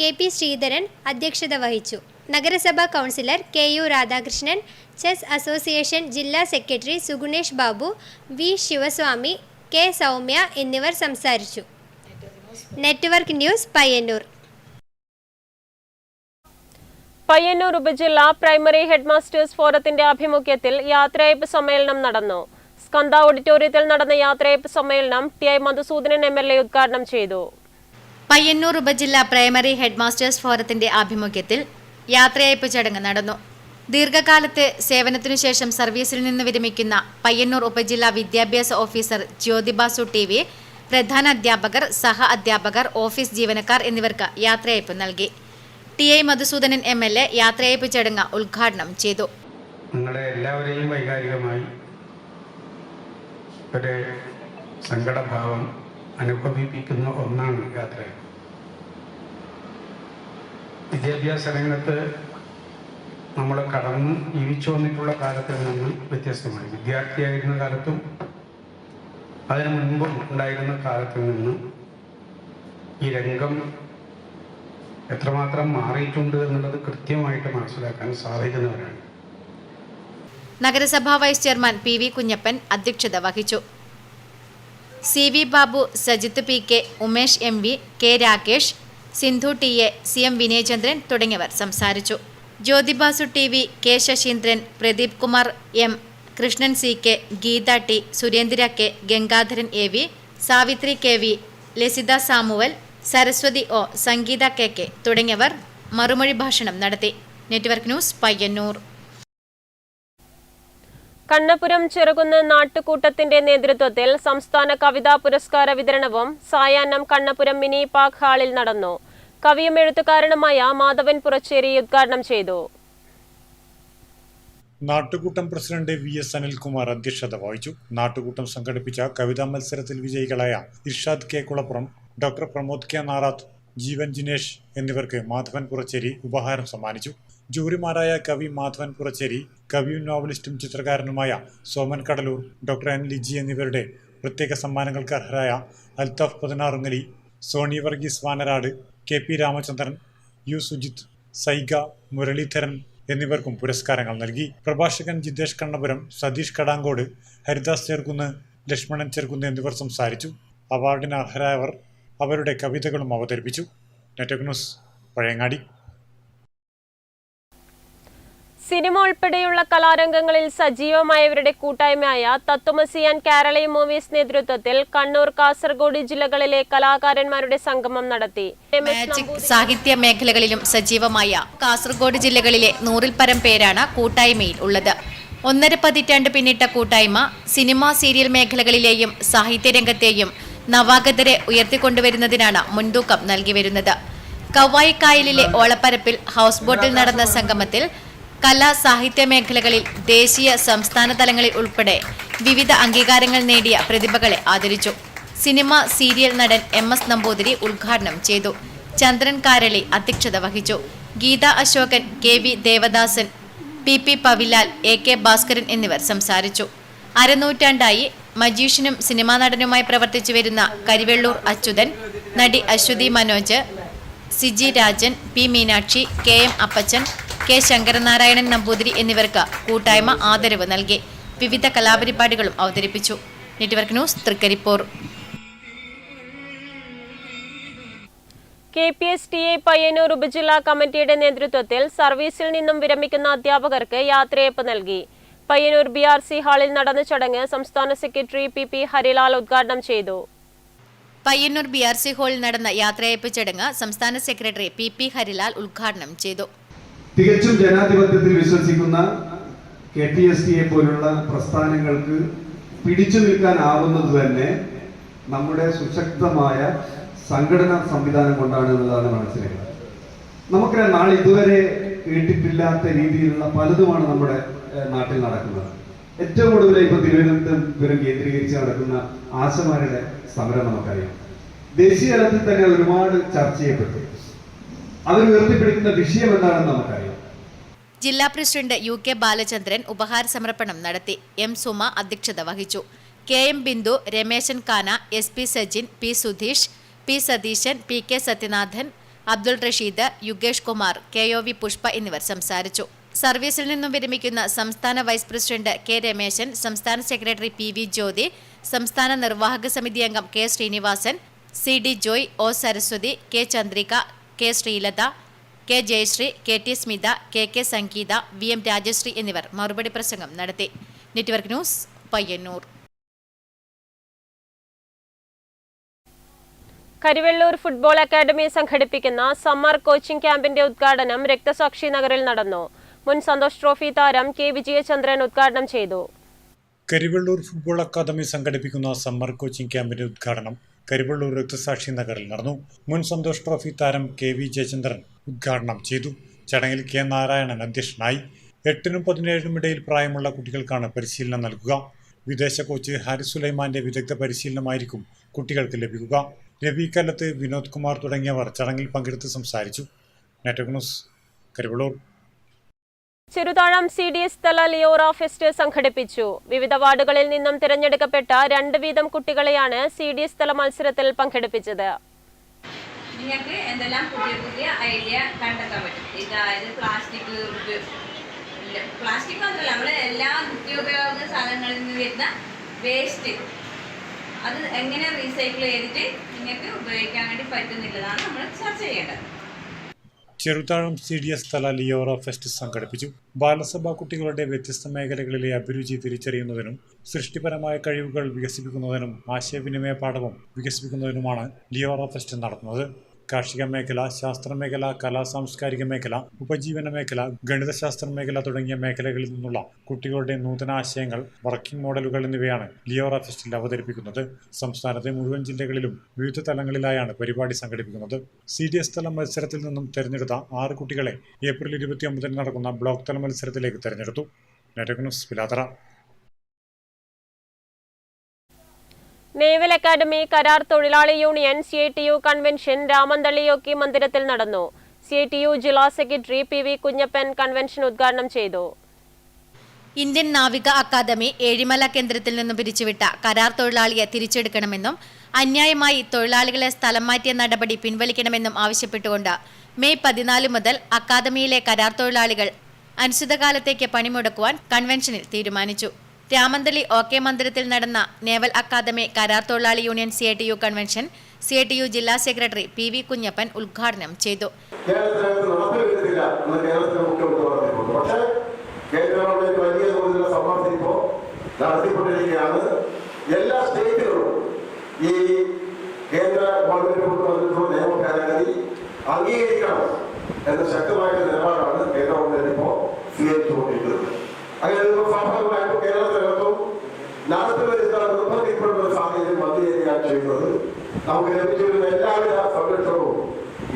KP ശ്രീധരൻ അധ്യക്ഷത വഹിച്ചു. നഗരസഭാ councillor KU Radhakrishnan, chess association ജില്ലാ secretary Sugunesh Babu, V Sivaswami, K Soumya എന്നിവർ സംസാരിച്ചു. Network news Payyanur. പയ്യന്നൂർ ഉപജില്ലാ പ്രൈമറി ഹെഡ് മാസ്റ്റേഴ്സ് ഫോറത്തിന്റെ ആഭിമുഖ്യത്തിൽ യാത്രയയപ്പ് സമ്മേളനം നടന്നു. സ്കന്ദ ഓഡിറ്റോറിയത്തിൽ നടന്ന യാത്രയയപ്പ് സമ്മേളനം TI മധുസൂദനൻ MLA ഉദ്ഘാടനം ചെയ്തു. പയ്യന്നൂർ ഉപജില്ലാ പ്രൈമറി ഹെഡ് മാസ്റ്റേഴ്സ് ഫോറത്തിന്റെ ആഭിമുഖ്യത്തിൽ യാത്രയയപ്പ് ചടങ്ങ് നടന്നു. ദീർഘകാലത്തെ സേവനത്തിനു ശേഷം സർവീസിൽ നിന്ന് വിരമിക്കുന്ന പയ്യന്നൂർ ഉപജില്ലാ വിദ്യാഭ്യാസ ഓഫീസർ ജ്യോതിബാസു TV, പ്രധാന അധ്യാപകർ, സഹ അധ്യാപകർ, ഓഫീസ് ജീവനക്കാർ എന്നിവർക്ക് യാത്രയയപ്പ് നൽകി. TI മധുസൂദനൻ MLA യാത്രയയപ്പ് ചടങ്ങ് ഉദ്ഘാടനം ചെയ്തു. നിങ്ങളെ എല്ലാവരെയും വൈകാരികമായി ഒരു സങ്കടഭാവം അനുഭവിപ്പിക്കുന്ന ഒന്നാണ് യാത്ര. വിദ്യാഭ്യാസ രംഗത്ത് നമ്മൾ കടന്ന് ജീവിച്ചു വന്നിട്ടുള്ള കാലത്തിൽ നിന്ന് വ്യത്യസ്തമായി വിദ്യാർത്ഥിയായിരുന്ന കാലത്തും അതിനു മുൻപും ഉണ്ടായിരുന്ന കാലത്തിൽ നിന്ന് ഈ രംഗം എത്രമാത്രം മാറിയിട്ടുണ്ട് എന്നുള്ളത് കൃത്യമായിട്ട് മനസ്സിലാക്കാൻ സാധിക്കുന്നവരാണ്. നഗരസഭാ വൈസ് ചെയർമാൻ PV കുഞ്ഞപ്പൻ അധ്യക്ഷത വഹിച്ചു. CV Babu, Sajith PK, Umesh MV, K Rakesh, Sindhu TA, CM Vinayachandran തുടങ്ങിയവർ സംസാരിച്ചു. Jyothibasu TV, K Saseendran, Pradeep Kumar M, Krishnan CK, Geetha T, Surendra K, Gangadharan AV, Savithri KV, Lasitha Samuel, Saraswathi O, Sangeetha KK തുടങ്ങിയവർ മറുമൊഴി ഭാഷണം നടത്തി. Network news Payyannur. കണ്ണപുരം ചെറുകുന്ന് നാട്ടുകൂട്ടത്തിന്റെ നേതൃത്വത്തിൽ സംസ്ഥാന കവിതാ പുരസ്കാര വിതരണവും സായാഹ്നം കണ്ണപുരം മിനി പാർക്ക് ഹാളിൽ നടന്നു. കവിയും എഴുത്തുകാരനുമായ മാധവൻ പുറച്ചേരി ഉദ്ഘാടനം ചെയ്തു. നാട്ടുകൂട്ടം പ്രസിഡന്റ് VS അനിൽകുമാർ അധ്യക്ഷത വഹിച്ചു. നാട്ടുകൂട്ടം സംഘടിപ്പിച്ച കവിതാ മത്സരത്തിൽ വിജയികളായ Irshad K Kulappuram, doctor Pramod K Narath, Jeevan Jinesh എന്നിവർക്ക് മാധവൻ പുറച്ചേരി ഉപഹാരം സമ്മാനിച്ചു. ജൂറിമാരായ കവി മാധവൻ പുറച്ചേരി, കവിയും നോവലിസ്റ്റും ചിത്രകാരനുമായ സോമൻ കടലൂർ, ഡോക്ടർ N ലിജി എന്നിവരുടെ പ്രത്യേക സമ്മാനങ്ങൾക്ക് അർഹരായ അൽത്താഫ് പതിനാറുങ്ങലി, സോണി വർഗീസ് വാനരാട്, KP രാമചന്ദ്രൻ, U സുജിത്ത്, സൈഗ, മുരളീധരൻ എന്നിവർക്കും പുരസ്കാരങ്ങൾ നൽകി. പ്രഭാഷകൻ ജിതേഷ് കണ്ണപുരം, സതീഷ് കടാങ്കോട്, ഹരിദാസ് ചെറുകുന്ന്, ലക്ഷ്മണൻ ചെറുകുന്ന് എന്നിവർ സംസാരിച്ചു. അവാർഡിന് അർഹരായവർ അവരുടെ കവിതകളും അവതരിപ്പിച്ചു. Network news Pazhayangadi. സിനിമ ഉൾപ്പെടെയുള്ള കലാരംഗങ്ങളിൽ സജീവമായവരുടെ കൂട്ടായ്മയായ തത്വമസി ആൻഡ് കേരള മൂവീസ് നേതൃത്വത്തിൽ കണ്ണൂർ, കാസർഗോഡ് ജില്ലകളിലെ കലാകാരന്മാരുടെ സംഗമം നടത്തി. മാജിക്, സാഹിത്യ മേഖലകളിലും സജീവമായ കാസർഗോഡ് ജില്ലകളിലെ 100-ൽ പരം പേരാണ് കൂട്ടായ്മയിൽ ഉള്ളത്. 1.5 പതിറ്റാണ്ട് പിന്നിട്ട കൂട്ടായ്മ സിനിമ, സീരിയൽ മേഖലകളിലെയും സാഹിത്യരംഗത്തെയും നവാഗതരെ ഉയർത്തിക്കൊണ്ടുവരുന്നതിനാണ് മുൻതൂക്കം നൽകി വരുന്നത്. കവ്വായിക്കായലിലെ ഓളപ്പരപ്പിൽ ഹൗസ് ബോട്ടിൽ നടന്ന സംഗമത്തിൽ കലാ, സാഹിത്യ മേഖലകളിൽ ദേശീയ, സംസ്ഥാന തലങ്ങളിൽ ഉൾപ്പെടെ വിവിധ അംഗീകാരങ്ങൾ നേടിയ പ്രതിഭകളെ ആദരിച്ചു. സിനിമ, സീരിയൽ നടൻ MS നമ്പൂതിരി ഉദ്ഘാടനം ചെയ്തു. ചന്ദ്രൻ കാരളി അധ്യക്ഷത വഹിച്ചു. Geetha Ashokan, KV Devadasan, PP പവിലാൽ, AK Bhaskaran എന്നിവർ സംസാരിച്ചു. അരനൂറ്റാണ്ടായി മജീഷ്യനും സിനിമാ നടനുമായി പ്രവർത്തിച്ചു വരുന്ന കരിവെള്ളൂർ അച്യുതൻ, നടി അശ്വതി മനോജ്, സിജി രാജൻ, P മീനാക്ഷി, KM അപ്പച്ചൻ, K ശങ്കരനാരായണൻ നമ്പൂതിരി എന്നിവർക്ക് കൂട്ടായ്മ ആദരവ് നൽകി. വിവിധ കലാപരിപാടികളും അവതരിപ്പിച്ചു. Network news Trikaripur. KPSTA Payyanur ഉപജില്ലാ കമ്മിറ്റിയുടെ നേതൃത്വത്തിൽ സർവീസിൽ നിന്നും വിരമിക്കുന്ന അധ്യാപകർക്ക് യാത്രയയപ്പ് നൽകി. പയ്യന്നൂർ BRC ഹാളിൽ നടന്ന ചടങ്ങ് സംസ്ഥാന സെക്രട്ടറി PP ഹരിലാൽ ഉദ്ഘാടനം ചെയ്തു. പയ്യന്നൂർ BRC ഹാളിൽ നടന്ന യാത്രയയപ്പ് ചടങ്ങ് സംസ്ഥാന സെക്രട്ടറി PP ഹരിലാൽ ഉദ്ഘാടനം ചെയ്തു. തികച്ചും ജനാധിപത്യത്തിൽ വിശ്വസിക്കുന്ന KTSTയെ പോലുള്ള പ്രസ്ഥാനങ്ങൾക്ക് പിടിച്ചു നിൽക്കാനാവുന്നത് തന്നെ നമ്മുടെ സുശക്തമായ സംഘടനാ സംവിധാനം കൊണ്ടാണ് എന്നുള്ളതാണ് മനസ്സിലാക്കുന്നത്. നമുക്കറിയാം, നാളെ ഇതുവരെ കേട്ടിട്ടില്ലാത്ത രീതിയിലുള്ള പലതുമാണ് നമ്മുടെ നാട്ടിൽ നടക്കുന്നത്. ഏറ്റവും കൂടുതൽ ഇപ്പോൾ തിരുവനന്തപുരം കേന്ദ്രീകരിച്ച് നടക്കുന്ന ആശമാരുടെ സമരം നമുക്കറിയാം. ദേശീയ തലത്തിൽ തന്നെ ഒരുപാട് ചർച്ച ചെയ്യപ്പെട്ടു. അവർ ഉയർത്തിപ്പിടിക്കുന്ന വിഷയം എന്താണെന്ന് നമുക്കറിയാം. ജില്ലാ പ്രസിഡന്റ് UK ബാലചന്ദ്രൻ ഉപഹാര സമർപ്പണം നടത്തി. M സുമ അധ്യക്ഷത വഹിച്ചു. KM ബിന്ദു, രമേശൻ കാന, SP Sajin, P Sudheesh, P Satheesan, PK Sathyanathan, Abdul Rasheed, Yugesh Kumar, KOV Pushpa എന്നിവർ സംസാരിച്ചു. സർവീസിൽ നിന്നും വിരമിക്കുന്ന സംസ്ഥാന വൈസ് പ്രസിഡന്റ് K രമേശൻ, സംസ്ഥാന സെക്രട്ടറി PV ജ്യോതി, സംസ്ഥാന നിർവാഹക സമിതി അംഗം K Sreenivasan, CD Joy, O Saraswati, K Chandrika, K Sreelatha, K Jayashree, KT Smitha, KK സംഗീത, VM രാജശ്രീ എന്നിവർ മറുപടി പ്രസംഗം നടത്തി. Network news, Payyanur. Karivellur football academy സംഘടിപ്പിക്കുന്ന സമ്മർ കോച്ചിംഗ് ക്യാമ്പിന്റെ ഉദ്ഘാടനം രക്തസാക്ഷി നഗറിൽ നടന്നു. മുൻ സന്തോഷ് ട്രോഫി താരം K വിജയചന്ദ്രൻ ഉദ്ഘാടനം ചെയ്തു. കരിവെള്ളൂർ ഫുട്ബോൾ അക്കാദമി സംഘടിപ്പിക്കുന്ന സമ്മർ കോച്ചിംഗ് ക്യാമ്പിന്റെ ഉദ്ഘാടനം കരിവെള്ളൂർ രക്തസാക്ഷി നഗറിൽ നടന്നു. മുൻ സന്തോഷ് ട്രോഫി താരം K വിജയചന്ദ്രൻ ഉദ്ഘാടനം ചെയ്തു. ചടങ്ങിൽ K നാരായണൻ അധ്യക്ഷനായി. 8-നും 17-നും ഇടയിൽ പ്രായമുള്ള കുട്ടികൾക്കാണ് പരിശീലനം നൽകുക. വിദേശ കോച്ച് ഹാരിസ് സുലൈമാന്റെ വിദഗ്ധ പരിശീലനമായിരിക്കും കുട്ടികൾക്ക് ലഭിക്കുക. രവി കല്ലത്ത്, വിനോദ് കുമാർ തുടങ്ങിയവർ ചടങ്ങിൽ പങ്കെടുത്ത് സംസാരിച്ചു. Network news, Karivellur. Cheruthazham CDS തല ലിയോറ ഫെസ്റ്റ് സംഘടിപ്പിച്ചു. വിവിധ വാർഡുകളിൽ നിന്നും തിരഞ്ഞെടുക്കപ്പെട്ട 2 വീതം കുട്ടികളെയാണ് CDS തല മത്സരത്തിൽ പങ്കെടുപ്പിച്ചത്. നിങ്ങൾക്ക് എന്തെല്ലാം പുതിയ പുതിയ ഐഡിയ കണ്ടെത്താൻ പറ്റും. ഇതായത് പ്ലാസ്റ്റിക് മാത്രമല്ല, നമ്മൾ എല്ലാ നിത്യോപയോഗ സാധനങ്ങളിൽ നിന്ന് വരുന്ന വേസ്റ്റ് അത് എങ്ങനെ റീസൈക്കിൾ ചെയ്തിട്ട് നിങ്ങൾക്ക് ഉപയോഗിക്കാൻ വേണ്ടി പറ്റുന്നില്ലതാണ് നമ്മൾ ചർച്ച ചെയ്യേണ്ടത്. ചെറുതാഴം CDS തല ലിയോറ ഫെസ്റ്റ് സംഘടിപ്പിച്ചു. ബാലസഭാ കുട്ടികളുടെ വ്യത്യസ്ത മേഖലകളിലെ അഭിരുചി തിരിച്ചറിയുന്നതിനും സൃഷ്ടിപരമായ കഴിവുകൾ വികസിപ്പിക്കുന്നതിനും ആശയവിനിമയ പാഠവും വികസിപ്പിക്കുന്നതിനുമാണ് ലിയോറ ഫെസ്റ്റ് നടത്തുന്നത്. കാർഷിക മേഖല, ശാസ്ത്ര മേഖല, കലാ സാംസ്കാരിക മേഖല, ഉപജീവന മേഖല, ഗണിതശാസ്ത്ര മേഖല തുടങ്ങിയ മേഖലകളിൽ നിന്നുള്ള കുട്ടികളുടെ നൂതന ആശയങ്ങൾ, വർക്കിംഗ് മോഡലുകൾ എന്നിവയാണ് ലിയോറ ഫെസ്റ്റിൽ അവതരിപ്പിക്കുന്നത്. സംസ്ഥാനത്തെ മുഴുവൻ ജില്ലകളിലും വിവിധ തലങ്ങളിലായാണ് പരിപാടി സംഘടിപ്പിക്കുന്നത്. CDS തല മത്സരത്തിൽ നിന്നും തെരഞ്ഞെടുത്ത 6 കുട്ടികളെ ഏപ്രിൽ 29 നടക്കുന്ന ബ്ലോക്ക് തല മത്സരത്തിലേക്ക് തെരഞ്ഞെടുത്തു. Network news, Pilathara. Naval academy കരാർ തൊഴിലാളി union CITU convention Ramanthali OK മന്ദിരത്തിൽ നടന്നു. CITU ജില്ലാ സെക്രട്ടറി PV കുഞ്ഞപ്പൻ കൺവെൻഷൻ ഉദ്ഘാടനം ചെയ്തു. ഇന്ത്യൻ നാവിക അക്കാദമി ഏഴിമല കേന്ദ്രത്തിൽ നിന്നും പിരിച്ചുവിട്ട കരാർ തൊഴിലാളിയെ തിരിച്ചെടുക്കണമെന്നും അന്യായമായി തൊഴിലാളികളെ സ്ഥലം മാറ്റിയ നടപടി പിൻവലിക്കണമെന്നും ആവശ്യപ്പെട്ടുകൊണ്ട് മെയ് 14 മുതൽ അക്കാദമിയിലെ കരാർ തൊഴിലാളികൾ അനിശ്ചിതകാലത്തേക്ക് പണിമുടക്കുവാൻ കൺവെൻഷനിൽ തീരുമാനിച്ചു. രാമന്തളി OK മന്ദിരത്തിൽ നടന്ന നേവൽ അക്കാദമി കരാർ തൊഴിലാളി യൂണിയൻ CITU കൺവെൻഷൻ CITU ജില്ലാ സെക്രട്ടറി PV കുഞ്ഞപ്പൻ ഉദ്ഘാടനം ചെയ്തു. എല്ലാ സ്റ്റേറ്റുകളും ഈ കേന്ദ്ര ഗവൺമെന്റ് അംഗീകരിക്കണം എന്ന ശക്തമായ നിലപാടാണ് കേന്ദ്ര ഗവൺമെന്റ് ഇപ്പോൾ സ്വീകരിച്ചുകൊണ്ടിരിക്കുന്നത്. അങ്ങനെ സ്വാഭാവികമായിട്ടും കേരളത്തിനകത്തും നടത്തി വരുന്ന നിർബന്ധിക്കപ്പെടുന്ന സാഹചര്യം വന്നു ചേരുകയാണ് ചെയ്യുന്നത്. നമുക്ക് ലഭിച്ചിരുന്ന എല്ലാവിധ സംരക്ഷണവും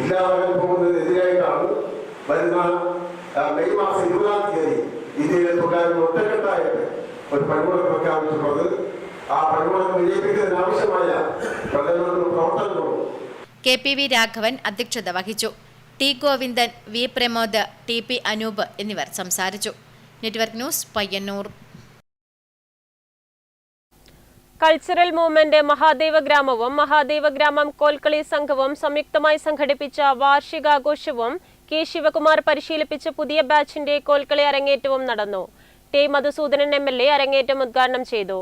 ഇല്ലാതാകാൻ പോകുന്നതിനെതിരായിട്ടാണ് വരുന്ന മെയ് മാസം 20-ാം തീയതി ഇന്ത്യയിലെ തൊഴിലാളികൾ ഒറ്റക്കെട്ടായിട്ട് ഒരു പണിമുടക്ക് പ്രഖ്യാപിച്ചിട്ടുള്ളത്. ആ പണിമുടക്ക് വിജയിപ്പിക്കുന്നതിന് ആവശ്യമായ പ്രവർത്തനങ്ങളും KPV രാഘവൻ അധ്യക്ഷത വഹിച്ചു. T Govindan, V Pramod, TP Anoop എന്നിവർ സംസാരിച്ചു. Network news, Payyanur. Cultural movement Mahadeva ഗ്രാമവും മഹാദേവ ഗ്രാമം കോൽക്കളി സംഘവും സംയുക്തമായി സംഘടിപ്പിച്ച വാർഷികാഘോഷവും K ശിവകുമാർ പരിശീലിപ്പിച്ച പുതിയ ബാച്ചിന്റെ കോൽക്കളി അരങ്ങേറ്റവും നടന്നു. T മധുസൂദനൻ MLA അരങ്ങേറ്റം ഉദ്ഘാടനം ചെയ്തു.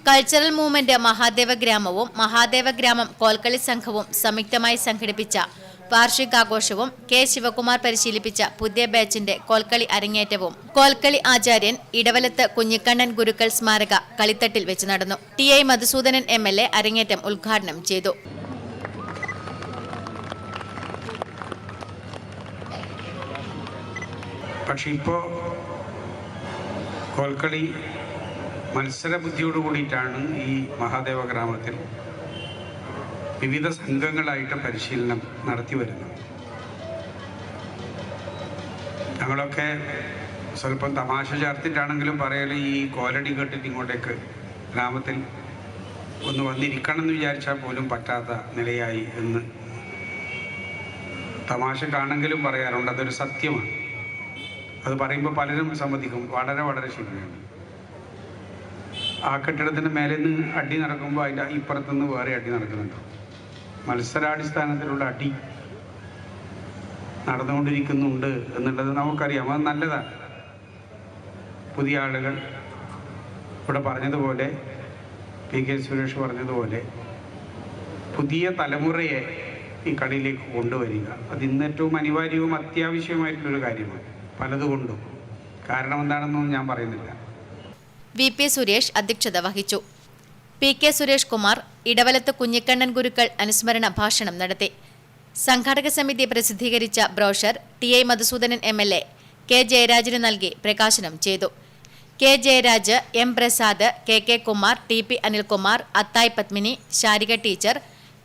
കൾച്ചറൽ മൂവ്മെന്റ് മഹാദേവ ഗ്രാമവും മഹാദേവ ഗ്രാമം കോൽക്കളി സംഘവും സംയുക്തമായി സംഘടിപ്പിച്ച വാർഷികാഘോഷവും കെ ശിവകുമാർ പരിശീലിപ്പിച്ച പുതിയ ബാച്ചിന്റെ കോൽക്കളി അരങ്ങേറ്റവും കോൽക്കളി ആചാര്യൻ ഇടവലത്ത് കുഞ്ഞിക്കണ്ണൻ ഗുരുക്കൾ സ്മാരക കളിത്തട്ടിൽ വെച്ച് നടന്നു. ടി.ഐ. മധുസൂദനൻ MLA അരങ്ങേറ്റം ഉദ്ഘാടനം ചെയ്തു. പക്ഷെ ഇപ്പോൾ കോൽക്കളി മത്സരബുദ്ധിയോട് കൂടിയിട്ടാണ് ഈ മഹാദേവ ഗ്രാമത്തിൽ വിവിധ സംഘങ്ങളായിട്ട് പരിശീലനം നടത്തി വരുന്നത്. ഞങ്ങളൊക്കെ സ്വല്പം തമാശ ചേർത്തിട്ടാണെങ്കിലും പറയൽ ഈ കോലടി കേട്ടിട്ട് ഇങ്ങോട്ടേക്ക് ഗ്രാമത്തിൽ ഒന്ന് വന്നിരിക്കണം എന്ന് വിചാരിച്ചാൽ പോലും പറ്റാത്ത നിലയായി എന്ന് തമാശക്കാണെങ്കിലും പറയാറുണ്ട്. അതൊരു സത്യമാണ്. അത് പറയുമ്പോൾ പലരും സമ്മതിക്കും. വളരെ വളരെ ശരിയാണ്. ആ കെട്ടിടത്തിൻ്റെ മേലെ നിന്ന് അടി നടക്കുമ്പോൾ അതിൻ്റെ ഇപ്പുറത്തുനിന്ന് വേറെ അടി നടക്കുന്നുണ്ട്. മത്സരാടിസ്ഥാനത്തിലുള്ള അടി നടന്നുകൊണ്ടിരിക്കുന്നുണ്ട് എന്നുള്ളത് നമുക്കറിയാം. അത് നല്ലതാണ്. പുതിയ ആളുകൾ ഇവിടെ പറഞ്ഞതുപോലെ, P.K. സുരേഷ് പറഞ്ഞതുപോലെ, പുതിയ തലമുറയെ ഈ കളിയിലേക്ക് കൊണ്ടുവരിക. അത് ഇന്ന് ഏറ്റവും അനിവാര്യവും അത്യാവശ്യമായിട്ടുള്ളൊരു കാര്യമാണ് പലതുകൊണ്ടും. കാരണം എന്താണെന്നൊന്നും ഞാൻ പറയുന്നില്ല. VP സുരേഷ് അധ്യക്ഷത വഹിച്ചു. P.K. സുരേഷ് കുമാർ ഇടവലത്ത് കുഞ്ഞിക്കണ്ണൻ ഗുരുക്കൾ അനുസ്മരണ ഭാഷണം നടത്തി. സംഘാടക സമിതി പ്രസിദ്ധീകരിച്ച brochure T.I. Madhusoodanan MLA K. ജയരാജിന് നൽകി പ്രകാശനം ചെയ്തു. K. Jayaraj, M. Prasad, K. Kumar, T.P. Anilkumar, Athayi Padmini, Sarika teacher,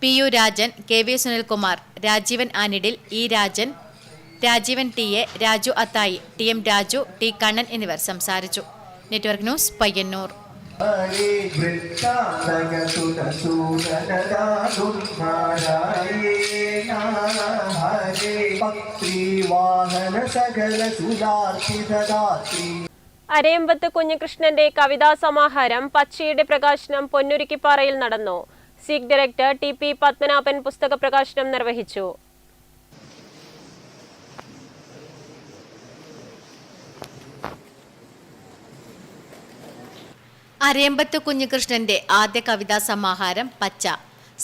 P.U. Rajan, K.V. Sunilkumar, Rajeevan Anidil, E. Rajan, Rajeevan T.A., Raju Athayi, T.M. Raju, T. Kannan എന്നിവർ സംസാരിച്ചു. Network news Payyannur. അരയമ്പത്ത് കുഞ്ഞികൃഷ്ണന്റെ കവിതാ സമാഹാരം പച്ചയുടെ പ്രകാശനം പൊന്നുരുക്കിപ്പാറയിൽ നടന്നു. സിഗ് ഡയറക്ടർ T.P. പത്മനാഭൻ പുസ്തക പ്രകാശനം നിർവഹിച്ചു. അരയമ്പത്ത് കുഞ്ഞികൃഷ്ണന്റെ ആദ്യ കവിതാ സമാഹാരം പച്ച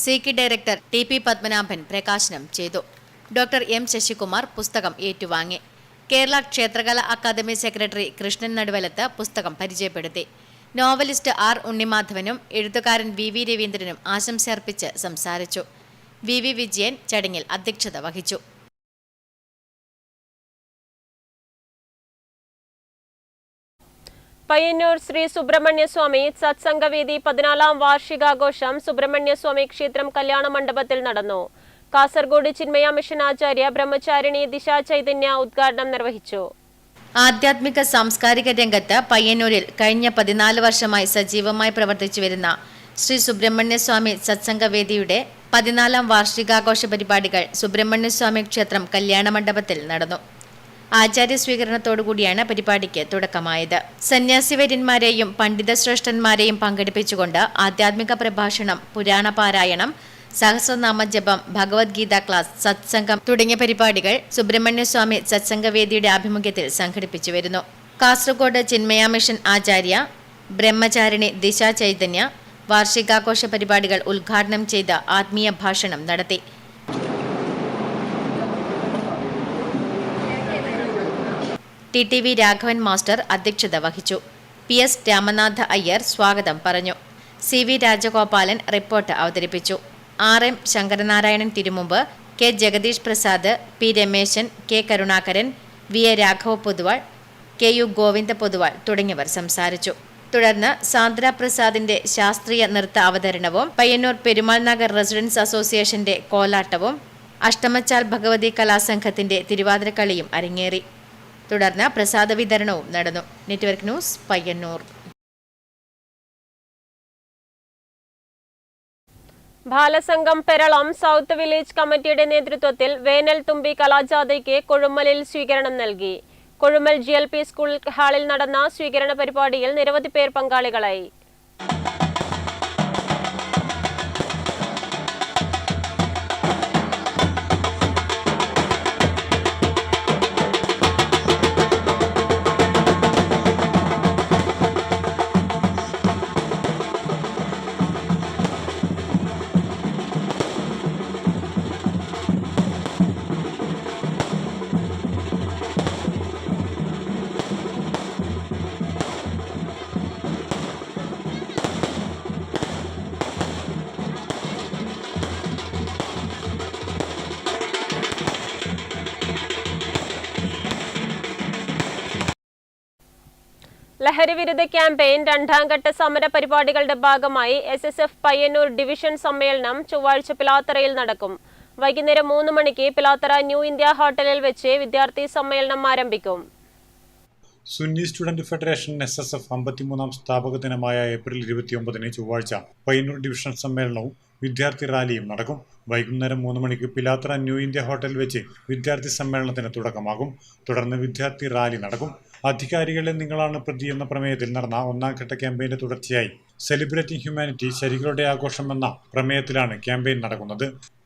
സിഗ് ഡയറക്ടർ T.P. പത്മനാഭൻ പ്രകാശനം ചെയ്തു. Doctor M. ശശികുമാർ പുസ്തകം ഏറ്റുവാങ്ങി. കേരള ക്ഷേത്രകലാ അക്കാദമി സെക്രട്ടറി കൃഷ്ണൻ നടുവലത്ത് പുസ്തകം പരിചയപ്പെടുത്തി. Novelist R. ഉണ്ണിമാധവനും എഴുത്തുകാരൻ V.V. രവീന്ദ്രനും ആശംസയർപ്പിച്ച് സംസാരിച്ചു. V.V. വിജയൻ ചടങ്ങിൽ അധ്യക്ഷത വഹിച്ചു. പയ്യന്നൂർ ശ്രീ സുബ്രഹ്മണ്യസ്വാമി സത്സംഗവേദി 14ാം വാർഷികാഘോഷം സുബ്രഹ്മണ്യസ്വാമി ക്ഷേത്രം കല്യാണ മണ്ഡപത്തിൽ നടന്നു. കാസർഗോഡ് ചിന്മയ മിഷൻ ആചാര്യ ബ്രഹ്മചാരിണി ദിശ ചൈതന്യ ഉദ്ഘാടനം നിർവഹിച്ചു. ആധ്യാത്മിക സാംസ്കാരിക രംഗത്ത് പയ്യന്നൂരിൽ കഴിഞ്ഞ 14 വർഷമായി സജീവമായി പ്രവർത്തിച്ചു വരുന്ന ശ്രീ സുബ്രഹ്മണ്യസ്വാമി സത്സംഗവേദിയുടെ 14ാം വാർഷികാഘോഷ പരിപാടികൾ സുബ്രഹ്മണ്യസ്വാമി ക്ഷേത്രം കല്യാണ മണ്ഡപത്തിൽ നടന്നു. ആചാര്യ സ്വീകരണത്തോടുകൂടിയാണ് പരിപാടിക്ക് തുടക്കമായത്. സന്യാസിവര്യന്മാരെയും പണ്ഡിതശ്രേഷ്ഠന്മാരെയും പങ്കെടുപ്പിച്ചുകൊണ്ട് ആധ്യാത്മിക പ്രഭാഷണം, പുരാണ പാരായണം, സഹസ്രനാമ ജപം, ഭഗവത്ഗീത ക്ലാസ്, സത്സംഗം തുടങ്ങിയ പരിപാടികൾ സുബ്രഹ്മണ്യസ്വാമി സത്സംഗവേദിയുടെ ആഭിമുഖ്യത്തിൽ സംഘടിപ്പിച്ചു വരുന്നു. കാസർഗോഡ് ചിന്മയ മിഷൻ ആചാര്യ ബ്രഹ്മചാരിണി ദിശ ചൈതന്യ വാർഷികാഘോഷ പരിപാടികൾ ഉദ്ഘാടനം ചെയ്ത് ആത്മീയ ഭാഷണം നടത്തി. TTV രാഘവൻ മാസ്റ്റർ അധ്യക്ഷത വഹിച്ചു. PS രാമനാഥ അയ്യർ സ്വാഗതം പറഞ്ഞു. CV രാജഗോപാലൻ റിപ്പോർട്ട് അവതരിപ്പിച്ചു. RM Sankaranarayanan Thirumumb, K Jagadish Prasad, P Rameshan, K Karunakaran, VA Raghava Poduval, KU Govinda Poduval തുടങ്ങിയവർ സംസാരിച്ചു. തുടർന്ന് സാന്ദ്ര പ്രസാദിന്റെ ശാസ്ത്രീയ നൃത്ത അവതരണവും പയ്യന്നൂർ പെരുമാൾ നഗർ റെസിഡൻസ് അസോസിയേഷന്റെ കോലാട്ടവും അഷ്ടമച്ചാൽ ഭഗവതി കലാസംഘത്തിന്റെ തിരുവാതിരക്കളിയും അരങ്ങേറി. തുടർന്ന് പ്രസാദ വിതരണവും നടന്നു. Network news Payyanur. Balasangham Peralam south village കമ്മിറ്റിയുടെ നേതൃത്വത്തിൽ വേനൽ തുമ്പി കലാജാഥയ്ക്ക് കൊഴുമ്മലിൽ സ്വീകരണം നൽകി. കൊഴുമ്മൽ GLP സ്കൂൾ ഹാളിൽ നടന്ന സ്വീകരണ പരിപാടിയിൽ നിരവധി പേർ പങ്കാളികളായി. ലഹരി വിരുദ്ധ ക്യാമ്പയിൻ രണ്ടാം ഘട്ട സമര പരിപാടികളുടെ ഭാഗമായി SSF പയ്യന്നൂർ ഡിവിഷൻ സമ്മേളനം ചൊവ്വാഴ്ച പിലാത്തറയിൽ നടക്കും. വൈകുന്നേരം 3 മണിക്ക് പിലാത്തറ ന്യൂ ഇന്ത്യ ഹോട്ടലിൽ വെച്ച് വിദ്യാർത്ഥി സമ്മേളനം ആരംഭിക്കും. സുന്നി സ്റ്റുഡന്റ് ഫെഡറേഷൻ SSF 53ാം സ്ഥാപക ദിനമായ ഏപ്രിൽ 29 ചൊവ്വാഴ്ച പയ്യന്നൂർ ഡിവിഷൻ സമ്മേളനവും വിദ്യാർത്ഥി റാലിയും നടക്കും. വൈകുന്നേരം 3 മണിക്ക് പിലാത്തറ ന്യൂ ഇന്ത്യ ഹോട്ടലിൽ വെച്ച് വിദ്യാർത്ഥി സമ്മേളനത്തിന് തുടക്കമാകും. തുടർന്ന് വിദ്യാർത്ഥി റാലി നടക്കും. അധികാരികളെ നിങ്ങളാണ് പ്രതി എന്ന പ്രമേയത്തിൽ നടന്ന 1ാം ഘട്ട ക്യാമ്പയിന്റെ തുടർച്ചയായി സെലിബ്രേറ്റിംഗ് ഹ്യൂമാനിറ്റി ശരികളുടെ ആഘോഷം എന്ന പ്രമേയത്തിലാണ് ക്യാമ്പയിൻ നടക്കുന്നത്.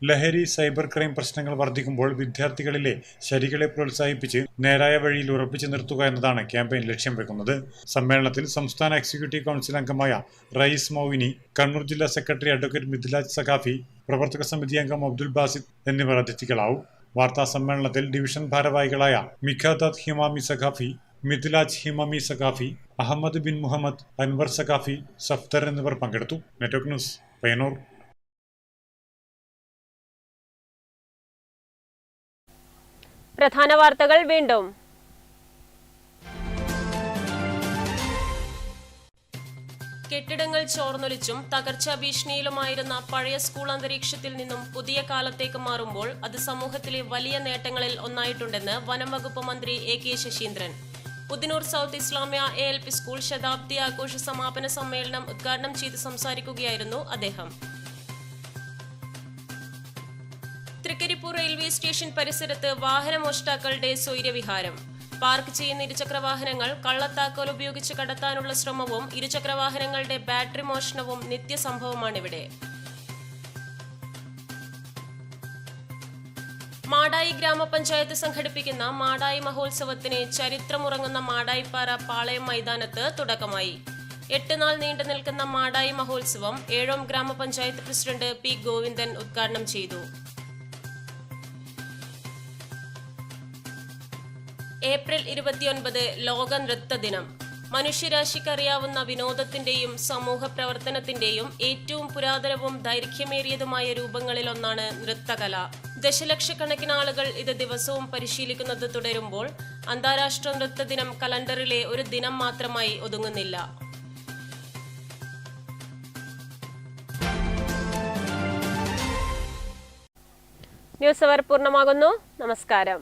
ലഹരി, സൈബർ ക്രൈം പ്രശ്നങ്ങൾ വർദ്ധിക്കുമ്പോൾ വിദ്യാർത്ഥികളിലെ ശരികളെ പ്രോത്സാഹിപ്പിച്ച് നേരായ വഴിയിൽ ഉറപ്പിച്ചു നിർത്തുക എന്നതാണ് ക്യാമ്പയിൻ ലക്ഷ്യം വെക്കുന്നത്. സമ്മേളനത്തിൽ സംസ്ഥാന എക്സിക്യൂട്ടീവ് കൗൺസിൽ അംഗമായ റയീസ് മൗവിനി, കണ്ണൂർ ജില്ലാ സെക്രട്ടറി അഡ്വക്കേറ്റ് മിഥിലാജ് സഖാഫി, പ്രവർത്തക സമിതി അംഗം അബ്ദുൽ ബാസിദ് എന്നിവർ അതിഥികളാവും. വാർത്താ സമ്മേളനത്തിൽ ഡിവിഷൻ ഭാരവാഹികളായ മിഖാദാത്ത് ഹിമാമി സഖാഫി, മിഥിലാജ് ഹിമാമി സഖാഫി, അഹമ്മദ് ബിൻ മുഹമ്മദ്, അൻവർ സഖാഫി, സഫ്തർ എന്നിവർ പങ്കെടുത്തു. Network news, Payyanur. പ്രധാന വാർത്തകൾ വീണ്ടും. കെട്ടിടങ്ങൾ ചോർന്നൊലിച്ചും തകർച്ചാ ഭീഷണിയിലുമായിരുന്ന പഴയ സ്കൂൾ അന്തരീക്ഷത്തിൽ നിന്നും പുതിയ കാലത്തേക്ക് മാറുമ്പോൾ അത് സമൂഹത്തിലെ വലിയ നേട്ടങ്ങളിൽ ഒന്നായിട്ടുണ്ടെന്ന് വനം വകുപ്പ് മന്ത്രി AK Saseendran. Udinur south Islamia ALP school ശതാബ്ദി ആഘോഷ സമാപന സമ്മേളനം ഉദ്ഘാടനം ചെയ്ത് സംസാരിക്കുകയായിരുന്നു അദ്ദേഹം. തൃക്കരിപ്പൂർ റെയിൽവേ സ്റ്റേഷൻ പരിസരത്ത് വാഹനമോഷ്ടാക്കളുടെ സ്വൈര്യവിഹാരം. പാർക്ക് ചെയ്യുന്ന ഇരുചക്രവാഹനങ്ങൾ കള്ളത്താക്കോൽ ഉപയോഗിച്ച് കടത്താനുള്ള ശ്രമവും ഇരുചക്രവാഹനങ്ങളുടെ ബാറ്ററി മോഷണവും നിത്യസംഭവമാണിവിടെ. മാടായി ഗ്രാമപഞ്ചായത്ത് സംഘടിപ്പിക്കുന്ന മാടായി മഹോത്സവത്തിന് ചരിത്രമുറങ്ങുന്ന മാടായിപ്പാറ പാളയം മൈതാനത്ത് തുടക്കമായി. 8 നാൾ നീണ്ടു നിൽക്കുന്ന മാടായി മഹോത്സവം ഏഴോം ഗ്രാമപഞ്ചായത്ത് പ്രസിഡന്റ് P. ഗോവിന്ദൻ ഉദ്ഘാടനം ചെയ്തു. ഏപ്രിൽ 29 ലോക നൃത്ത ദിനം. മനുഷ്യരാശിക്കറിയാവുന്ന വിനോദത്തിന്റെയും സമൂഹ പ്രവർത്തനത്തിന്റെയും ഏറ്റവും പുരാതനവും ദൈർഘ്യമേറിയതുമായ രൂപങ്ങളിലൊന്നാണ് നൃത്തകല. ദശലക്ഷക്കണക്കിന് ആളുകൾ ഇത് ദിവസവും പരിശീലിക്കുന്നത് തുടരുമ്പോൾ അന്താരാഷ്ട്ര നൃത്ത ദിനം കലണ്ടറിലെ ഒരു ദിനം മാത്രമായി ഒതുങ്ങുന്നില്ല. ന്യൂസ് അവർ പൂർണ്ണമാകുന്നു. നമസ്കാരം.